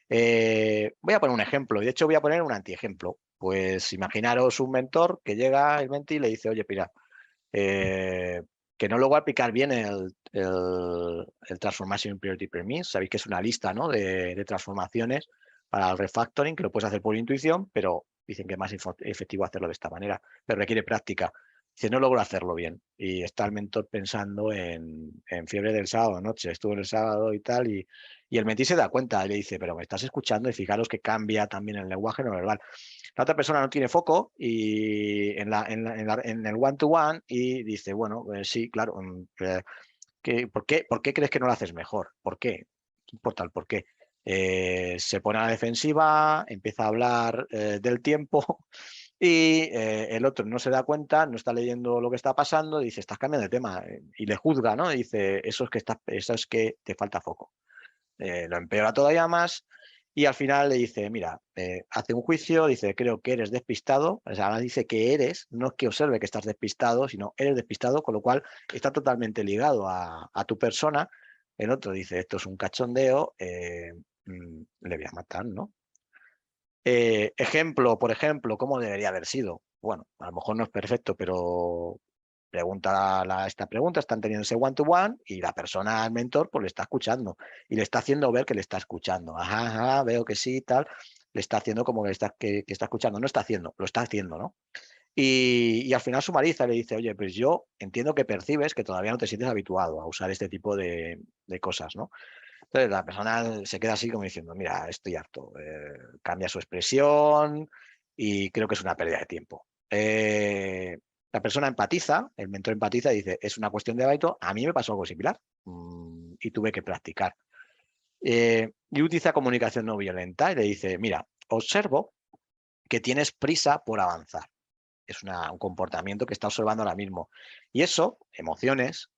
Voy a poner un ejemplo, y de hecho voy a poner un antiejemplo. Pues imaginaros un mentor que llega el mentí y le dice, oye, mira, que no luego aplicar bien el Transformation Priority Premise. Sabéis que es una lista, ¿no? de transformaciones para el refactoring, que lo puedes hacer por intuición, pero dicen que es más efectivo hacerlo de esta manera, pero requiere práctica. Dice, no logro hacerlo bien. Y está el mentor pensando en fiebre del sábado noche. Estuvo el sábado y tal, y el mentí se da cuenta y le dice, pero me estás escuchando, y fijaros que cambia también el lenguaje no verbal. La otra persona no tiene foco y en el one-to-one y dice, bueno, sí, claro, ¿por qué crees que no lo haces mejor? ¿Por qué? ¿Qué importa el por qué? Se pone a la defensiva, empieza a hablar del tiempo y el otro no se da cuenta, no está leyendo lo que está pasando, dice, estás cambiando de tema y le juzga, ¿no? Y dice, eso es que te falta foco. Lo empeora todavía más y al final le dice, mira, hace un juicio, dice, creo que eres despistado, o sea, ahora dice que eres, no es que observe que estás despistado, sino eres despistado, con lo cual está totalmente ligado a tu persona. El otro dice, esto es un cachondeo, le voy a matar, ¿no? Ejemplo, por ejemplo, ¿cómo debería haber sido? Bueno, a lo mejor no es perfecto, pero pregunta esta pregunta, están teniendo ese one-to-one y la persona, el mentor, pues le está escuchando y le está haciendo ver que le está escuchando. Ajá, ajá, veo que sí, tal. Le está haciendo como que está escuchando. No está haciendo, lo está haciendo, ¿no? Y al final sumariza y le dice, oye, pues yo entiendo que percibes que todavía no te sientes habituado a usar este tipo de cosas, ¿no? Entonces la persona se queda así como diciendo, mira, estoy harto. Cambia su expresión y creo que es una pérdida de tiempo. La persona empatiza, el mentor empatiza y dice, es una cuestión de hábito, a mí me pasó algo similar y tuve que practicar. Y utiliza comunicación no violenta y le dice, mira, observo que tienes prisa por avanzar. Es un comportamiento que está observando ahora mismo. Y eso, emociones,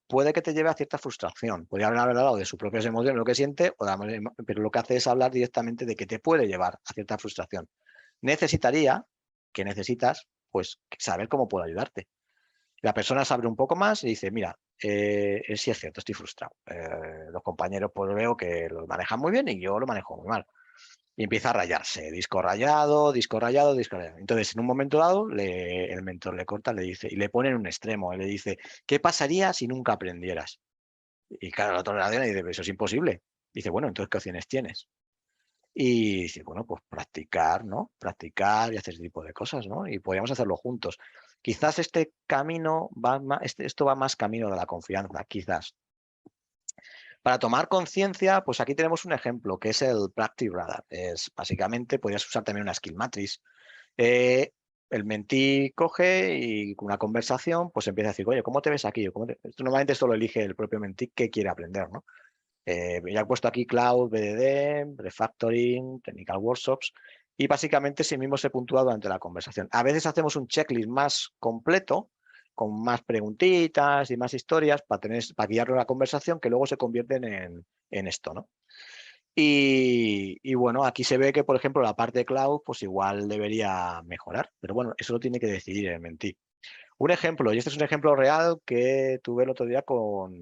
puede que te lleve a cierta frustración. Podría haber hablado de sus propias emociones, lo que siente, pero lo que hace es hablar directamente de que te puede llevar a cierta frustración. Necesitas, pues, saber cómo puedo ayudarte. La persona se abre un poco más y dice, mira, sí es cierto, estoy frustrado. Los compañeros pues veo que lo manejan muy bien y yo lo manejo muy mal. Y empieza a rayarse, disco rayado, disco rayado, disco rayado. Entonces, en un momento dado, el mentor le corta, le dice, y le pone en un extremo, y le dice, ¿qué pasaría si nunca aprendieras? Y claro, la otra reacciona y dice, eso es imposible. Dice, bueno, entonces, ¿qué opciones tienes? Y dice, bueno, pues practicar, ¿no? Practicar y hacer ese tipo de cosas, ¿no? Y podríamos hacerlo juntos. Quizás este camino va más, esto va más camino de la confianza, quizás. Para tomar conciencia, pues aquí tenemos un ejemplo, que es el Practice Radar. Es básicamente, podrías usar también una Skill Matrix. Eh, el mentí coge y con una conversación, pues empieza a decir, oye, ¿cómo te ves aquí? Normalmente esto lo elige el propio mentí que quiere aprender, ¿no? Ya he puesto aquí Cloud, BDD, Refactoring, Technical Workshops, y básicamente sí mismo se puntúa durante la conversación. A veces hacemos un checklist más completo, con más preguntitas y más historias para guiar la conversación que luego se convierten en esto, ¿no? Y bueno, aquí se ve que, por ejemplo, la parte de cloud, pues igual debería mejorar, pero bueno, eso lo tiene que decidir el mentí. Un ejemplo, y este es un ejemplo real que tuve el otro día con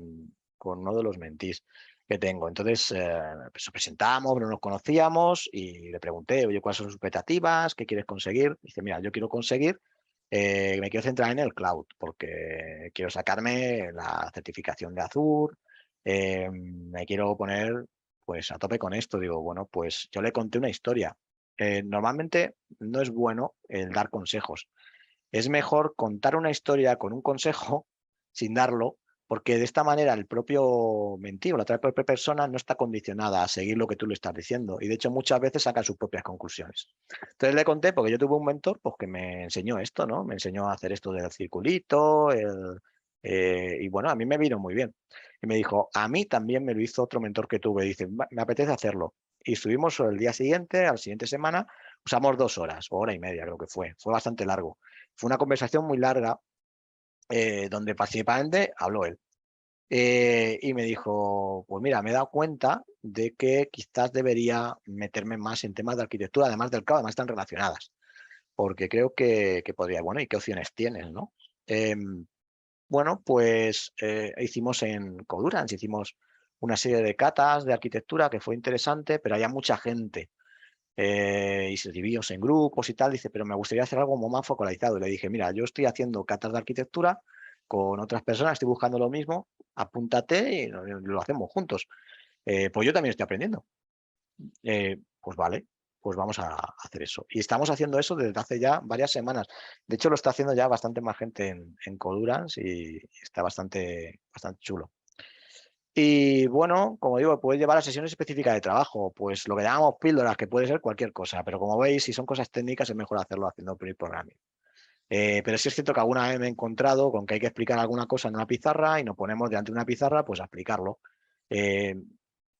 uno de los mentís que tengo. Entonces, pues nos presentamos, no nos conocíamos y le pregunté, oye, ¿cuáles son sus expectativas? ¿Qué quieres conseguir? Dice, mira, yo quiero conseguir Me quiero centrar en el cloud porque quiero sacarme la certificación de Azure, me quiero poner pues a tope con esto. Digo, bueno, pues yo le conté una historia. Normalmente no es bueno el dar consejos. Es mejor contar una historia con un consejo sin darlo, porque de esta manera el propio mentido, la propia persona no está condicionada a seguir lo que tú le estás diciendo y de hecho muchas veces saca sus propias conclusiones. Entonces le conté porque yo tuve un mentor pues, que me enseñó esto, ¿no? Me enseñó a hacer esto del circulito, y bueno, a mí me vino muy bien. Y me dijo, a mí también me lo hizo otro mentor que tuve, dice, me apetece hacerlo. Y estuvimos el día siguiente, a la siguiente semana, usamos 2 horas, o hora y media creo que fue bastante largo. Fue una conversación muy larga donde principalmente habló él. Y me dijo, pues mira, me he dado cuenta de que quizás debería meterme más en temas de arquitectura, además del cloud, además están relacionadas, porque creo que podría, bueno, ¿y qué opciones tienes, no? Bueno, pues hicimos en Codurance, hicimos una serie de catas de arquitectura que fue interesante, pero había mucha gente y se dividió en grupos y tal. Dice, pero me gustaría hacer algo más focalizado. Y le dije, mira, yo estoy haciendo catas de arquitectura con otras personas, estoy buscando lo mismo, apúntate y lo hacemos juntos. Pues yo también estoy aprendiendo. Pues vale, pues vamos a hacer eso. Y estamos haciendo eso desde hace ya varias semanas. De hecho, lo está haciendo ya bastante más gente en Codurance y está bastante chulo. Y bueno, como digo, puedes llevar a sesiones específicas de trabajo, pues lo que llamamos píldoras, que puede ser cualquier cosa, pero como veis, si son cosas técnicas es mejor hacerlo haciendo pre-programming. Pero sí es cierto que alguna vez me he encontrado con que hay que explicar alguna cosa en una pizarra y nos ponemos delante de una pizarra pues a explicarlo. Eh,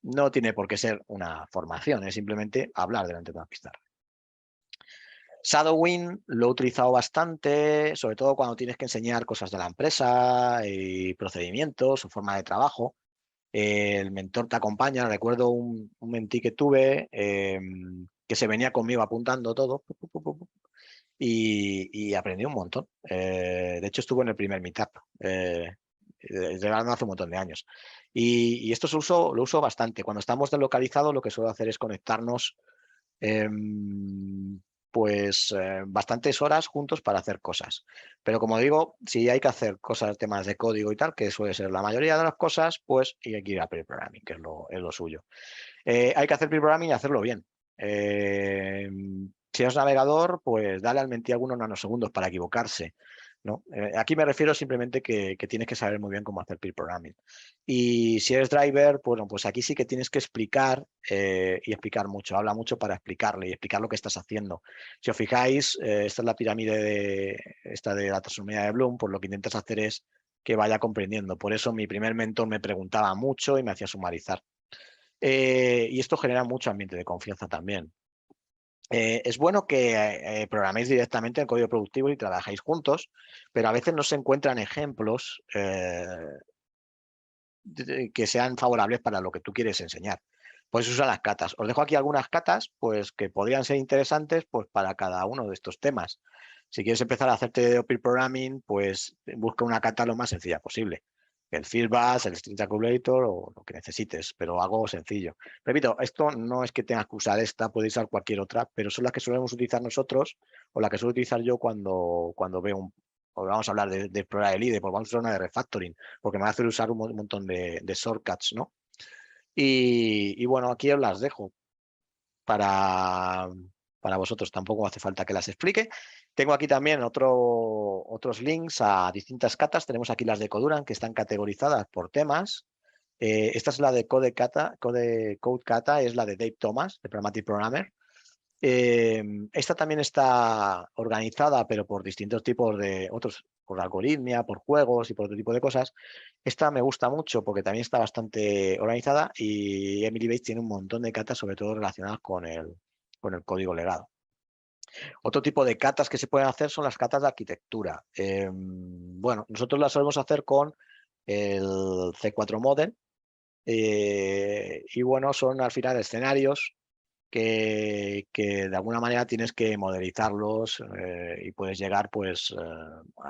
no tiene por qué ser una formación, es simplemente hablar delante de una pizarra. Shadowing lo he utilizado bastante, sobre todo cuando tienes que enseñar cosas de la empresa y procedimientos o forma de trabajo. El mentor te acompaña. Recuerdo un mentí que tuve que se venía conmigo apuntando todo y aprendí un montón. De hecho, estuvo en el primer meetup. Hace un montón de años. Y esto lo uso bastante. Cuando estamos deslocalizados, lo que suelo hacer es conectarnos pues bastantes horas juntos para hacer cosas. Pero como digo, si hay que hacer cosas, temas de código y tal, que suele ser la mayoría de las cosas, pues y hay que ir a pre-programming, que es lo suyo. Hay que hacer pre-programming y hacerlo bien. Si eres navegador, pues dale al mentí algunos nanosegundos para equivocarse, ¿no? Aquí me refiero simplemente que tienes que saber muy bien cómo hacer pre-programming. Y si eres driver, bueno, pues aquí sí que tienes que explicar y explicar mucho. Habla mucho para explicarle y explicar lo que estás haciendo. Si os fijáis, esta es la pirámide de la taxonomía de Bloom, pues lo que intentas hacer es que vaya comprendiendo. Por eso mi primer mentor me preguntaba mucho y me hacía sumarizar. Y esto genera mucho ambiente de confianza también. Es bueno que programéis directamente en código productivo y trabajéis juntos, pero a veces no se encuentran ejemplos que sean favorables para lo que tú quieres enseñar. Puedes usar las catas. Os dejo aquí algunas catas pues, que podrían ser interesantes pues, para cada uno de estos temas. Si quieres empezar a hacerte peer programming, pues busca una cata lo más sencilla posible. El Fieldbus, el String Calculator o lo que necesites, pero algo sencillo. Repito, esto no es que tengas que usar esta, puedes usar cualquier otra, pero son las que solemos utilizar nosotros o las que suelo utilizar yo cuando veo vamos a hablar de explorar el IDE, pues vamos a usar una de refactoring, porque me va a hacer usar un montón de shortcuts, ¿no? Y bueno, aquí os las dejo para vosotros, tampoco hace falta que las explique. Tengo aquí también otros links a distintas catas. Tenemos aquí las de Codurance que están categorizadas por temas. Esta es la de Code Kata, es la de Dave Thomas, de Pragmatic Programmer. Esta también está organizada, pero por distintos tipos de otros, por algoritmia, por juegos y por otro tipo de cosas. Esta me gusta mucho porque también está bastante organizada y Emily Bates tiene un montón de catas, sobre todo relacionadas con el código legado. Otro tipo de catas que se pueden hacer son las catas de arquitectura. Bueno, nosotros las solemos hacer con el C4 Model y bueno, son al final escenarios que de alguna manera tienes que modelizarlos y puedes llegar pues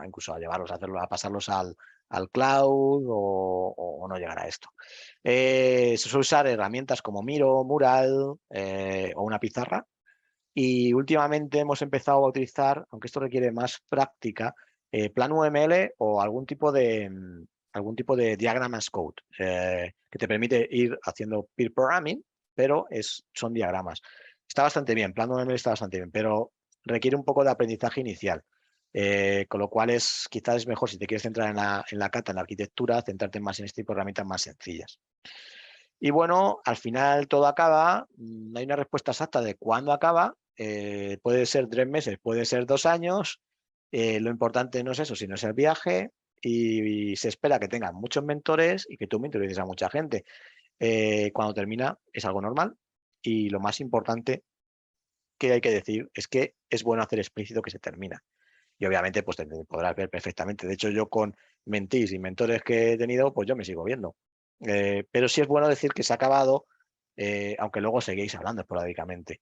incluso a llevarlos, a pasarlos al cloud o no llegar a esto. Se suele usar herramientas como Miro, Mural o una pizarra Y últimamente hemos empezado a utilizar, aunque esto requiere más práctica, Plan UML o algún tipo de diagramas code que te permite ir haciendo peer programming, pero son diagramas. Está bastante bien, Plan UML está bastante bien, pero requiere un poco de aprendizaje inicial. Con lo cual quizás es mejor, si te quieres centrar en la cata, en la arquitectura, centrarte más en este tipo de herramientas más sencillas. Y bueno, al final todo acaba, no hay una respuesta exacta de cuándo acaba, puede ser 3 meses, puede ser 2 años, lo importante no es eso, sino es el viaje, y se espera que tengan muchos mentores y que tú mentorices a mucha gente. Cuando termina es algo normal, y lo más importante que hay que decir es que es bueno hacer explícito que se termina. Y obviamente pues te podrás ver perfectamente. De hecho, yo con mentees y mentores que he tenido, pues yo me sigo viendo. Pero sí es bueno decir que se ha acabado, aunque luego seguís hablando esporádicamente.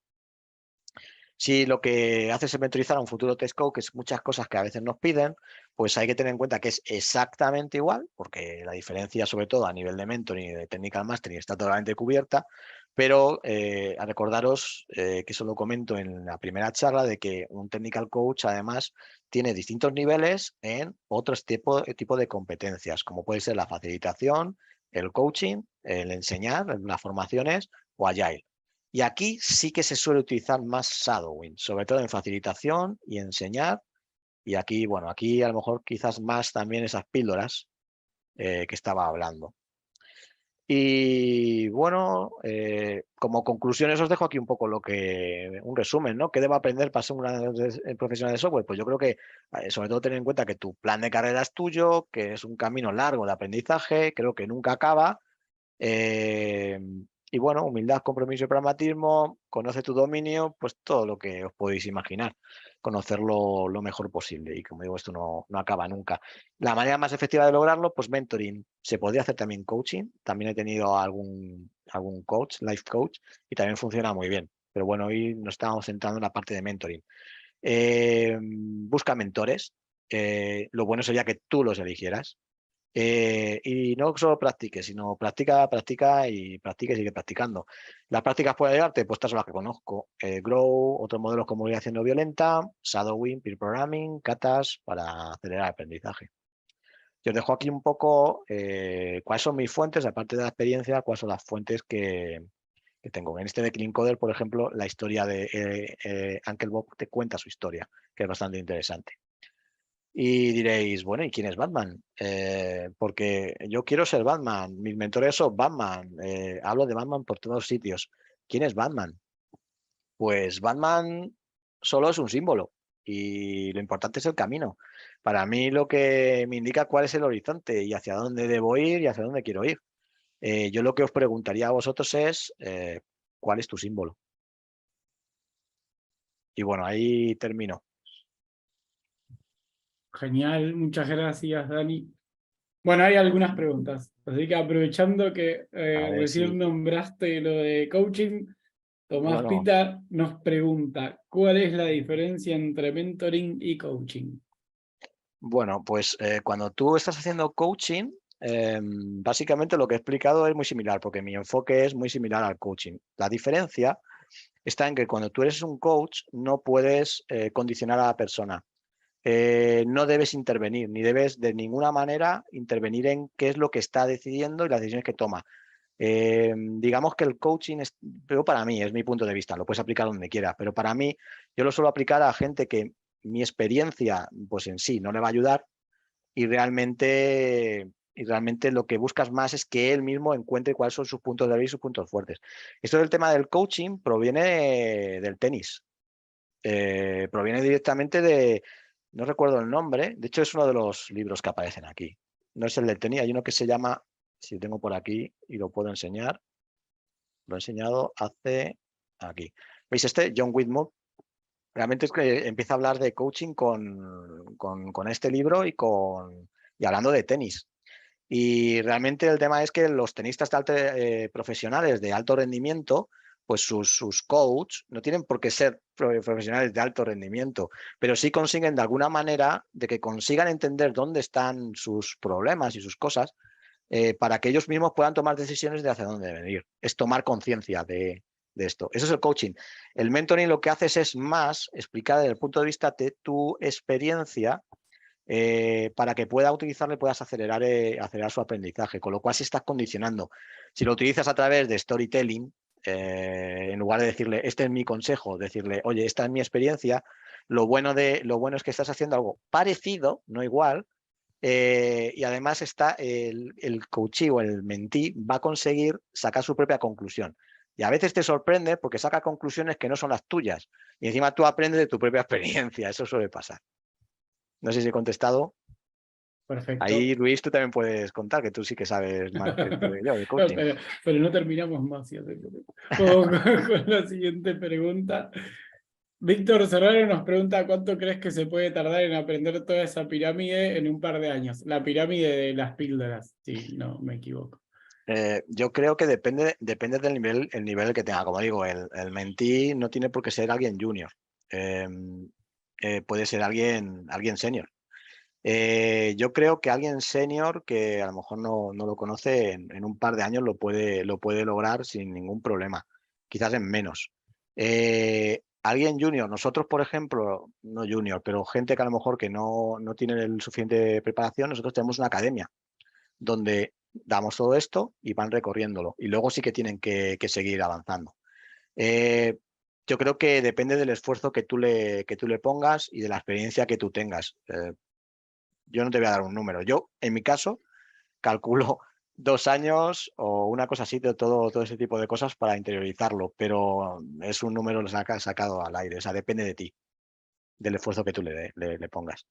Si lo que haces es mentorizar a un futuro test code, que es muchas cosas que a veces nos piden, pues hay que tener en cuenta que es exactamente igual, porque la diferencia, sobre todo a nivel de mentoring y de technical mastering, está totalmente cubierta, pero a recordaros, que eso lo comento en la primera charla, de que un technical coach además tiene distintos niveles en otros tipo de competencias, como puede ser la facilitación, el coaching, el enseñar, las formaciones o Agile. Y aquí sí que se suele utilizar más shadowing, sobre todo en facilitación y enseñar. Y aquí, bueno, aquí a lo mejor quizás más también esas píldoras que estaba hablando. Y bueno, como conclusiones os dejo aquí un poco un resumen, ¿no? ¿Qué debo aprender para ser un profesional de software? Pues yo creo que sobre todo tener en cuenta que tu plan de carrera es tuyo, que es un camino largo de aprendizaje, creo que nunca acaba. Y bueno, humildad, compromiso y pragmatismo, conoce tu dominio, pues todo lo que os podéis imaginar, conocerlo lo mejor posible. Y como digo, esto no acaba nunca. La manera más efectiva de lograrlo, pues mentoring. Se podría hacer también coaching. También he tenido algún coach, life coach, y también funciona muy bien. Pero bueno, hoy nos estamos centrando en la parte de mentoring. Busca mentores. Lo bueno sería que tú los eligieras. Y no solo practiques, sino practica y practica y sigue practicando. Las prácticas pueden ayudarte, pues estas son las que conozco. Grow, otros modelos como comunicación no violenta, shadowing, peer programming, katas para acelerar el aprendizaje. Yo os dejo aquí un poco cuáles son mis fuentes, aparte de la experiencia, cuáles son las fuentes que tengo. En este de Clean Coder, por ejemplo, la historia de Uncle Bob te cuenta su historia, que es bastante interesante. Y diréis, bueno, ¿y quién es Batman? Porque yo quiero ser Batman, mis mentores son Batman, hablo de Batman por todos sitios. ¿Quién es Batman? Pues Batman solo es un símbolo y lo importante es el camino. Para mí lo que me indica cuál es el horizonte y hacia dónde debo ir y hacia dónde quiero ir. Yo lo que os preguntaría a vosotros es, ¿cuál es tu símbolo? Y bueno, ahí termino. Genial, muchas gracias, Dani. Bueno, hay algunas preguntas, así que aprovechando que A ver recién si, nombraste lo de coaching, Tomás bueno, Pita nos pregunta, ¿cuál es la diferencia entre mentoring y coaching? Bueno, pues cuando tú estás haciendo coaching, básicamente lo que he explicado es muy similar, porque mi enfoque es muy similar al coaching. La diferencia está en que cuando tú eres un coach no puedes condicionar a la persona. No debes intervenir, ni debes de ninguna manera intervenir en qué es lo que está decidiendo y las decisiones que toma. Digamos que el coaching, pero para mí, es mi punto de vista, lo puedes aplicar donde quieras, pero para mí yo lo suelo aplicar a gente que mi experiencia pues en sí no le va a ayudar y realmente lo que buscas más es que él mismo encuentre cuáles son sus puntos débiles y sus puntos fuertes. Esto del tema del coaching proviene del tenis, proviene directamente no recuerdo el nombre, de hecho es uno de los libros que aparecen aquí. No es el del tenis, hay uno que se llama, si lo tengo por aquí y lo puedo enseñar, lo he enseñado hace aquí. ¿Veis este? John Whitmore. Realmente es que empieza a hablar de coaching con este libro y hablando de tenis. Y realmente el tema es que los tenistas profesionales de alto rendimiento, pues sus coach no tienen por qué ser profesionales de alto rendimiento, pero sí consiguen de alguna manera de que consigan entender dónde están sus problemas y sus cosas para que ellos mismos puedan tomar decisiones de hacia dónde deben ir. Es tomar conciencia de de esto. Eso es el coaching. El mentoring lo que haces es más explicar desde el punto de vista de tu experiencia para que pueda utilizarlo y puedas acelerar su aprendizaje, con lo cual si estás condicionando. Si lo utilizas a través de storytelling, en lugar de decirle, este es mi consejo, decirle, oye, esta es mi experiencia, lo bueno es que estás haciendo algo parecido, no igual, y además está el coachee o el mentee va a conseguir sacar su propia conclusión. Y a veces te sorprende porque saca conclusiones que no son las tuyas. Y encima tú aprendes de tu propia experiencia. Eso suele pasar. No sé si he contestado. Perfecto. Ahí, Luis, tú también puedes contar, que tú sí que sabes más que yo de coaching. Pero no terminamos más. Con la siguiente pregunta. Víctor Serrano nos pregunta ¿cuánto crees que se puede tardar en aprender toda esa pirámide en un par de años? La pirámide de las píldoras, si no me equivoco. Yo creo que depende del nivel que tenga. Como digo, el mentee no tiene por qué ser alguien junior. Puede ser alguien senior. Yo creo que alguien senior que a lo mejor no lo conoce, en un par de años lo puede lograr sin ningún problema. Quizás en menos. Alguien junior, nosotros por ejemplo, no junior, pero gente que a lo mejor que no tiene el suficiente preparación, nosotros tenemos una academia donde damos todo esto y van recorriéndolo. Y luego sí que tienen que seguir avanzando. Yo creo que depende del esfuerzo que tú le pongas y de la experiencia que tú tengas. Yo no te voy a dar un número. Yo, en mi caso, calculo 2 años o una cosa así, de todo ese tipo de cosas para interiorizarlo, pero es un número sacado al aire. O sea, depende de ti, del esfuerzo que tú le pongas.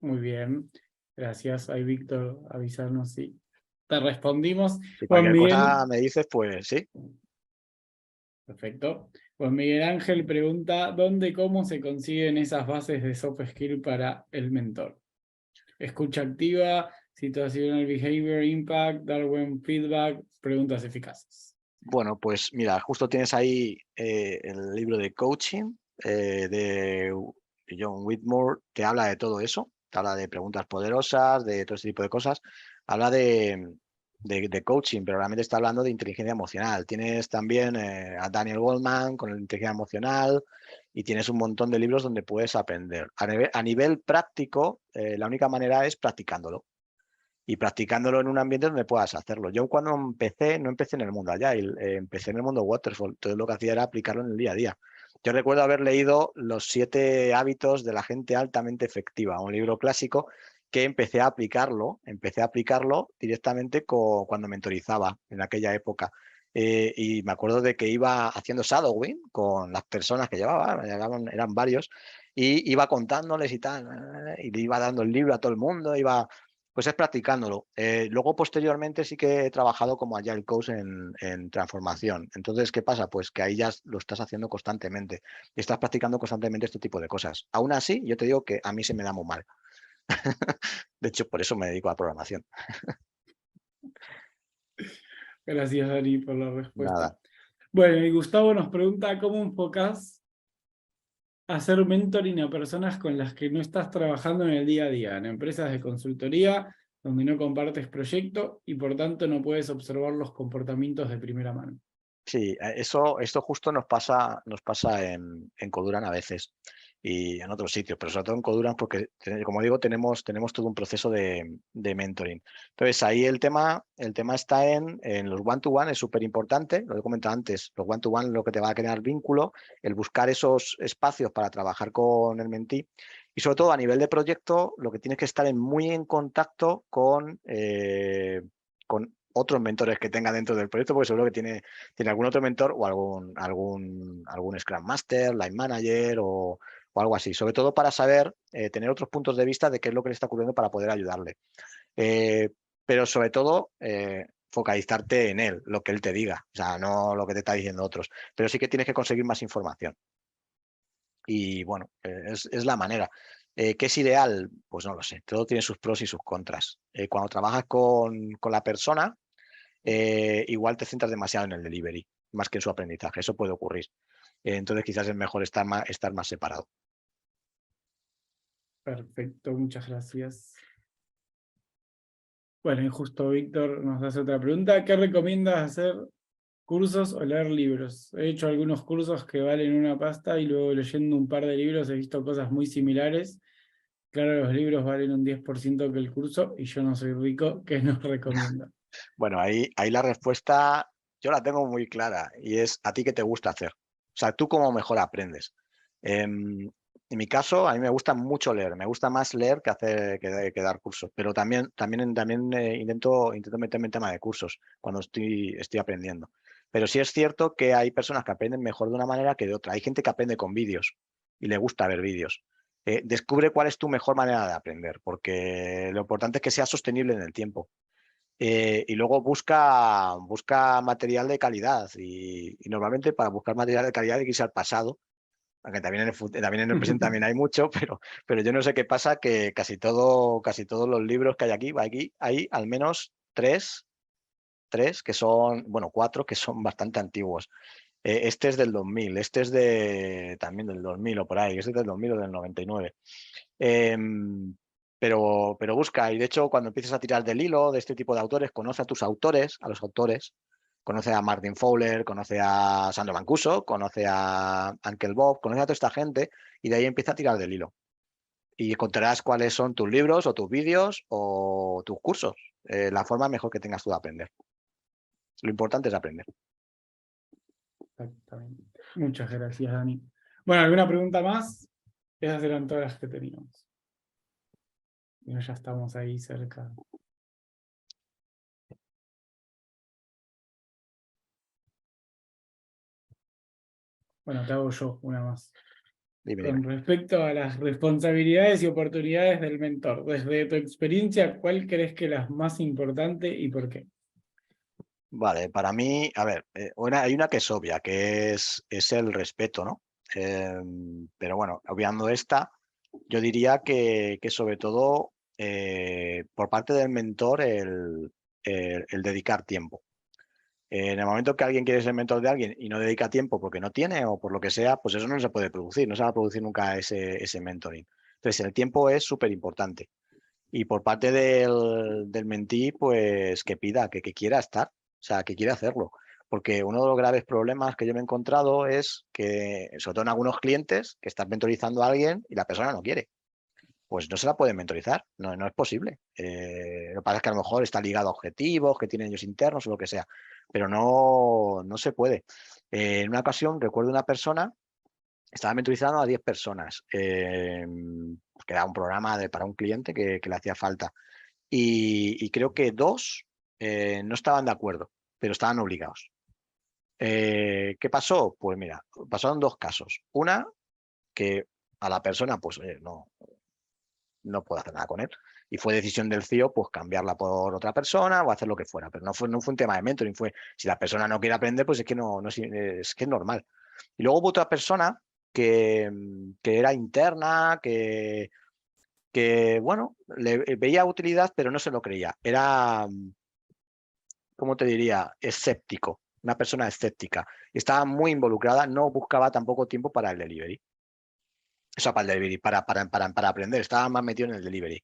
Muy bien. Gracias. Ahí Víctor, avisarnos si te respondimos. Si Juan cualquier Miguel. cosa me dices, pues sí. Perfecto. Pues Miguel Ángel pregunta, ¿dónde y cómo se consiguen esas bases de soft skill para el mentor? Escucha activa, situational behavior, impact, Darwin feedback, preguntas eficaces. Bueno, pues mira, justo tienes ahí el libro de coaching de John Whitmore, que habla de todo eso, te habla de preguntas poderosas, de todo ese tipo de cosas, habla de coaching, pero realmente está hablando de inteligencia emocional. Tienes también a Daniel Goleman con la inteligencia emocional y tienes un montón de libros donde puedes aprender. A nivel práctico, la única manera es practicándolo. Y practicándolo en un ambiente donde puedas hacerlo. Yo cuando empecé, no empecé en el mundo Agile, empecé en el mundo Waterfall. Todo lo que hacía era aplicarlo en el día a día. Yo recuerdo haber leído Los 7 hábitos de la gente altamente efectiva, un libro clásico que empecé a aplicarlo directamente cuando mentorizaba en aquella época. Y me acuerdo de que iba haciendo shadowing con las personas que llevaba, eran varios, y iba contándoles y tal, y le iba dando el libro a todo el mundo, pues es practicándolo. Luego, posteriormente, sí que he trabajado como Agile Coach en transformación. Entonces, ¿qué pasa? Pues que ahí ya lo estás haciendo constantemente. Y estás practicando constantemente este tipo de cosas. Aún así, yo te digo que a mí se me da muy mal. De hecho, por eso me dedico a la programación. Gracias, Dani, por la respuesta. Nada. Bueno, y Gustavo nos pregunta, ¿cómo enfocás hacer mentoring a personas con las que no estás trabajando en el día a día, en empresas de consultoría, donde no compartes proyecto y por tanto no puedes observar los comportamientos de primera mano? Sí, esto justo nos pasa en Coduran a veces y en otros sitios, pero sobre todo en Coduran porque, como digo, tenemos todo un proceso de mentoring. Entonces, ahí el tema está en los one-to-one, es súper importante, lo he comentado antes, los one-to-one lo que te va a crear vínculo, el buscar esos espacios para trabajar con el mentee y sobre todo a nivel de proyecto, lo que tienes que estar muy en contacto con otros mentores que tenga dentro del proyecto, porque seguro que tiene algún otro mentor o algún Scrum Master, Line Manager o algo así. Sobre todo para saber, tener otros puntos de vista de qué es lo que le está ocurriendo para poder ayudarle. Pero sobre todo, focalizarte en él, lo que él te diga, o sea, no lo que te está diciendo otros. Pero sí que tienes que conseguir más información. Y bueno, es la manera. ¿Qué es ideal? Pues no lo sé. Todo tiene sus pros y sus contras. Cuando trabajas con la persona, igual te centras demasiado en el delivery, más que en su aprendizaje. Eso puede ocurrir. Entonces quizás es mejor estar más separado. Perfecto, muchas gracias. Bueno, y justo Víctor nos hace otra pregunta. ¿Qué recomiendas hacer cursos o leer libros. He hecho algunos cursos que valen una pasta y luego leyendo un par de libros he visto cosas muy similares. Claro, los libros valen un 10% que el curso y yo no soy rico, ¿qué nos recomienda? Bueno, ahí la respuesta yo la tengo muy clara y es a ti qué te gusta hacer. O sea, tú cómo mejor aprendes. En mi caso, a mí me gusta mucho leer. Me gusta más leer que hacer que dar cursos. Pero también intento meterme en tema de cursos cuando estoy aprendiendo. Pero sí es cierto que hay personas que aprenden mejor de una manera que de otra. Hay gente que aprende con vídeos y le gusta ver vídeos. Descubre cuál es tu mejor manera de aprender, porque lo importante es que sea sostenible en el tiempo. Y luego busca material de calidad y normalmente para buscar material de calidad hay que irse al pasado, aunque también en el presente también hay mucho, pero yo no sé qué pasa, que casi todos los libros que hay aquí hay al menos tres que son, bueno, cuatro que son bastante antiguos. Este es del 2000, este es también del 2000 o por ahí, este es del 2000 o del 99. Pero busca, y de hecho cuando empieces a tirar del hilo de este tipo de autores, conoce a tus autores, a los autores, conoce a Martin Fowler, conoce a Sandro Mancuso, conoce a Uncle Bob, conoce a toda esta gente y de ahí empieza a tirar del hilo. Y encontrarás cuáles son tus libros o tus vídeos o tus cursos, la forma mejor que tengas tú de aprender. Lo importante es aprender. Exactamente. Muchas gracias, Dani. Bueno, ¿alguna pregunta más? Esas eran todas las que teníamos. Ya estamos ahí cerca. Bueno, te hago yo una más. Dime. Con respecto a las responsabilidades y oportunidades del mentor, desde tu experiencia, ¿cuál crees que es la más importante y por qué? Vale, para mí, a ver, hay una que es obvia, que es el respeto, ¿no? Pero bueno, obviando esta, yo diría que sobre todo por parte del mentor el dedicar tiempo. En el momento que alguien quiere ser mentor de alguien y no dedica tiempo porque no tiene o por lo que sea, pues eso no se puede producir, no se va a producir nunca ese mentoring. Entonces, el tiempo es súper importante. Y por parte del mentí, pues que pida, que quiera estar, o sea, que quiera hacerlo. Porque uno de los graves problemas que yo me he encontrado es que, sobre todo en algunos clientes, que estás mentorizando a alguien y la persona no quiere. Pues no se la pueden mentorizar, no es posible. Lo que pasa es que a lo mejor está ligado a objetivos que tienen ellos internos o lo que sea, pero no se puede. En una ocasión recuerdo una persona, estaba mentorizando a 10 personas, que era un programa para un cliente que le hacía falta. Y creo que dos no estaban de acuerdo, pero estaban obligados. ¿Qué pasó? Pues mira, pasaron dos casos. Una, que a la persona, pues no puedo hacer nada con él. Y fue decisión del CEO, pues cambiarla por otra persona o hacer lo que fuera. Pero no fue un tema de mentoring, fue si la persona no quiere aprender, pues es que es que es normal. Y luego hubo otra persona que era interna, que bueno, le veía utilidad, pero no se lo creía. Era, ¿cómo te diría? Escéptico, una persona escéptica. Estaba muy involucrada, no buscaba tampoco tiempo para el delivery. O sea, para el delivery, para aprender, estaba más metido en el delivery.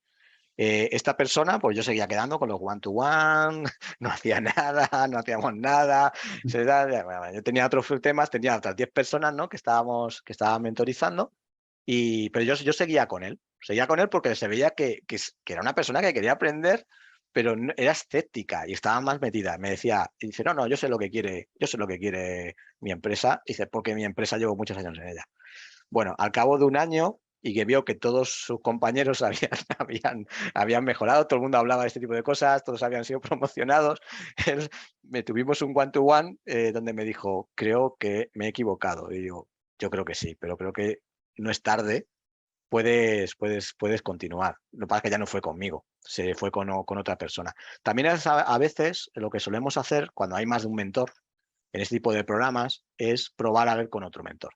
Esta persona, pues yo seguía quedando con los one-to-one, no hacía nada, no hacíamos nada. Yo tenía otros temas, tenía otras 10 personas, ¿no? que estaban mentorizando, pero yo seguía con él. Seguía con él porque se veía que era una persona que quería aprender, pero era escéptica y estaba más metida. Me decía, y dice, no, yo sé lo que quiere mi empresa. Dice, porque mi empresa llevo muchos años en ella. Bueno, al cabo de un año y que vio que todos sus compañeros habían mejorado, todo el mundo hablaba de este tipo de cosas, todos habían sido promocionados, tuvimos un one-to-one donde me dijo, creo que me he equivocado. Y digo, yo creo que sí, pero creo que no es tarde, puedes continuar. Lo que pasa es que ya no fue conmigo, se fue con otra persona. También a veces lo que solemos hacer cuando hay más de un mentor en este tipo de programas es probar a ver con otro mentor.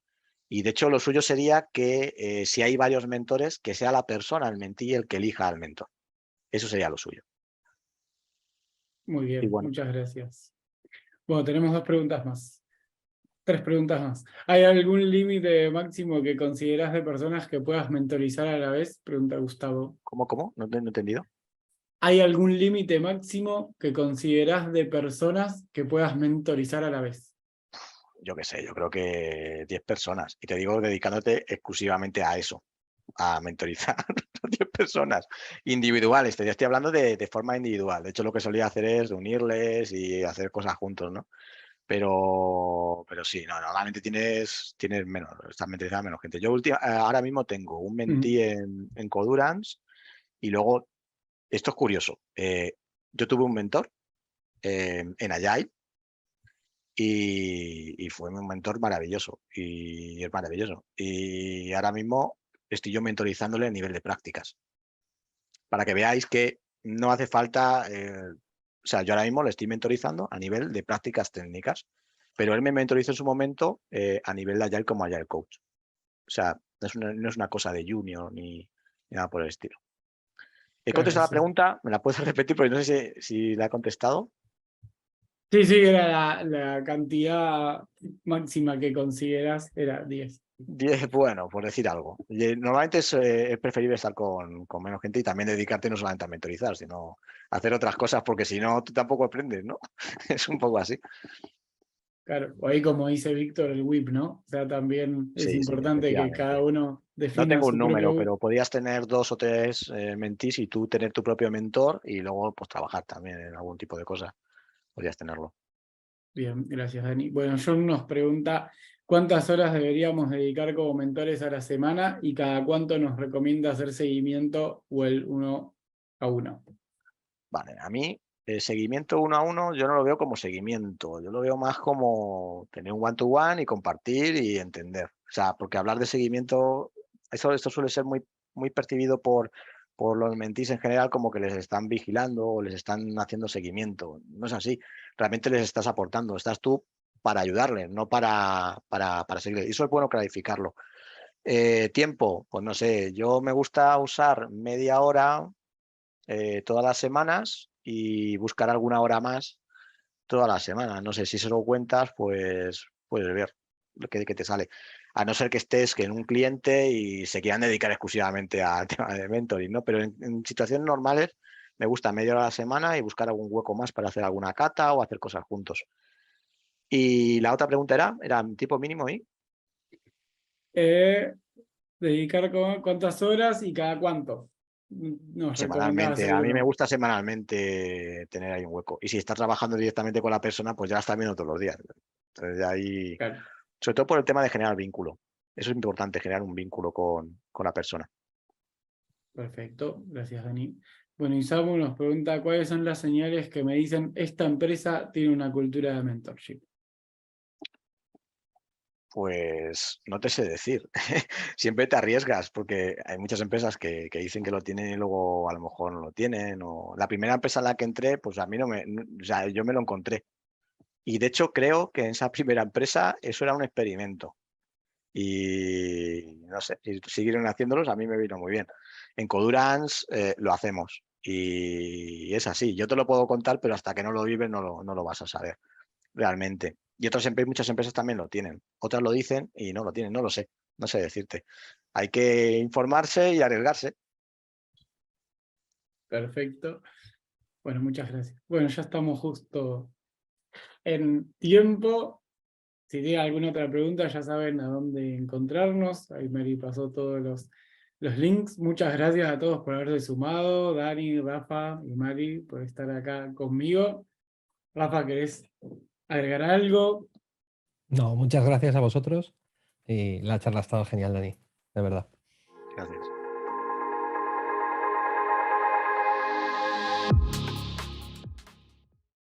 Y de hecho lo suyo sería que si hay varios mentores, que sea la persona, el mentí, el que elija al mentor. Eso sería lo suyo. Muy Y bien, bueno, muchas gracias. Bueno, tenemos dos preguntas más. Tres preguntas más. ¿Hay algún límite máximo que consideras de personas que puedas mentorizar a la vez? Pregunta Gustavo. ¿cómo? No he entendido. ¿hay algún límite máximo que considerás de personas que puedas mentorizar a la vez? Yo qué sé, yo creo que 10 personas. Y te digo dedicándote exclusivamente a eso, a mentorizar a 10 personas individuales. Te estoy hablando de forma individual. De hecho, lo que solía hacer es unirles y hacer cosas juntos, ¿no? Pero sí, no, normalmente tienes menos, estás mentorizando a menos gente. Yo ahora mismo tengo un mentí en Codurance y luego, esto es curioso, yo tuve un mentor en Agile y fue un mentor maravilloso y es maravilloso. Y ahora mismo estoy yo mentorizándole a nivel de prácticas, para que veáis que no hace falta, o sea, yo ahora mismo le estoy mentorizando a nivel de prácticas técnicas, pero él me mentorizó en su momento a nivel de Agile como Agile Coach. O sea, no es una cosa de junior ni nada por el estilo. He Claro, contestado la sí. pregunta, me la puedes repetir porque no sé si la he contestado. Sí, sí, era la cantidad máxima que consideras, era 10. 10, bueno, por decir algo. Normalmente es preferible estar con menos gente y también dedicarte no solamente a mentorizar, sino a hacer otras cosas, porque si no, tú tampoco aprendes, ¿no? Es un poco así. Claro, o ahí como dice Víctor, el WIP, ¿no? O sea, también es Sí, sí, importante que cada efectivamente. uno No defina tengo un su propio número, WIP. pero podrías tener 2 o 3 mentís y tú tener tu propio mentor y luego pues trabajar también en algún tipo de cosa. Podrías tenerlo. Bien, gracias, Dani. Bueno, John nos pregunta cuántas horas deberíamos dedicar como mentores a la semana y cada cuánto nos recomienda hacer seguimiento o el 1 a 1. Vale, a mí el seguimiento 1 a 1 yo no lo veo como seguimiento, yo lo veo más como tener un one-to-one y compartir y entender. O sea, porque hablar de seguimiento, esto suele ser muy percibido por los mentís en general como que les están vigilando o les están haciendo seguimiento. No es así, realmente les estás aportando, estás tú para ayudarles, no para seguirles. Y eso es bueno clarificarlo. Tiempo, pues no sé, yo me gusta usar media hora todas las semanas y buscar alguna hora más todas las semanas. No sé si se lo cuentas, pues puedes ver lo que te sale. A no ser que estés que en un cliente y se quieran dedicar exclusivamente al tema de mentoring, ¿no? Pero en situaciones normales me gusta media hora a la semana y buscar algún hueco más para hacer alguna cata o hacer cosas juntos. Y la otra pregunta era tipo mínimo y Dedicar cuántas horas y cada cuánto. Nos recomendaba semanalmente. hacer A mí me uno. gusta semanalmente tener ahí un hueco. Y si estás trabajando directamente con la persona, pues ya la estás viendo todos los días. Entonces, de ahí, Claro, sobre todo por el tema de generar vínculo. Eso es importante, generar un vínculo con la persona. perfecto. Gracias, Dani. Bueno, y Samu nos pregunta cuáles son las señales que me dicen esta empresa tiene una cultura de mentorship. Pues no te sé decir. Siempre te arriesgas porque hay muchas empresas que dicen que lo tienen y luego a lo mejor no lo tienen. O... La primera empresa en la que entré, pues a mí o sea, yo me lo encontré. Y de hecho creo que en esa primera empresa eso era un experimento. Y no sé, si siguieron haciéndolos, a mí me vino muy bien. En Codurance lo hacemos y es así. Yo te lo puedo contar, pero hasta que no lo vives no lo vas a saber realmente. Y muchas empresas también lo tienen. Otras lo dicen y no lo tienen, no lo sé. No sé decirte. Hay que informarse y arriesgarse. Perfecto. Bueno, muchas gracias. Bueno, ya estamos justo en tiempo. Si tienen alguna otra pregunta, ya saben a dónde encontrarnos. Ahí Mary pasó todos los links. Muchas gracias a todos por haberse sumado. Dani, Rafa y Mari por estar acá conmigo. Rafa, ¿querés agregar algo? No, muchas gracias a vosotros y la charla ha estado genial, Dani, de verdad.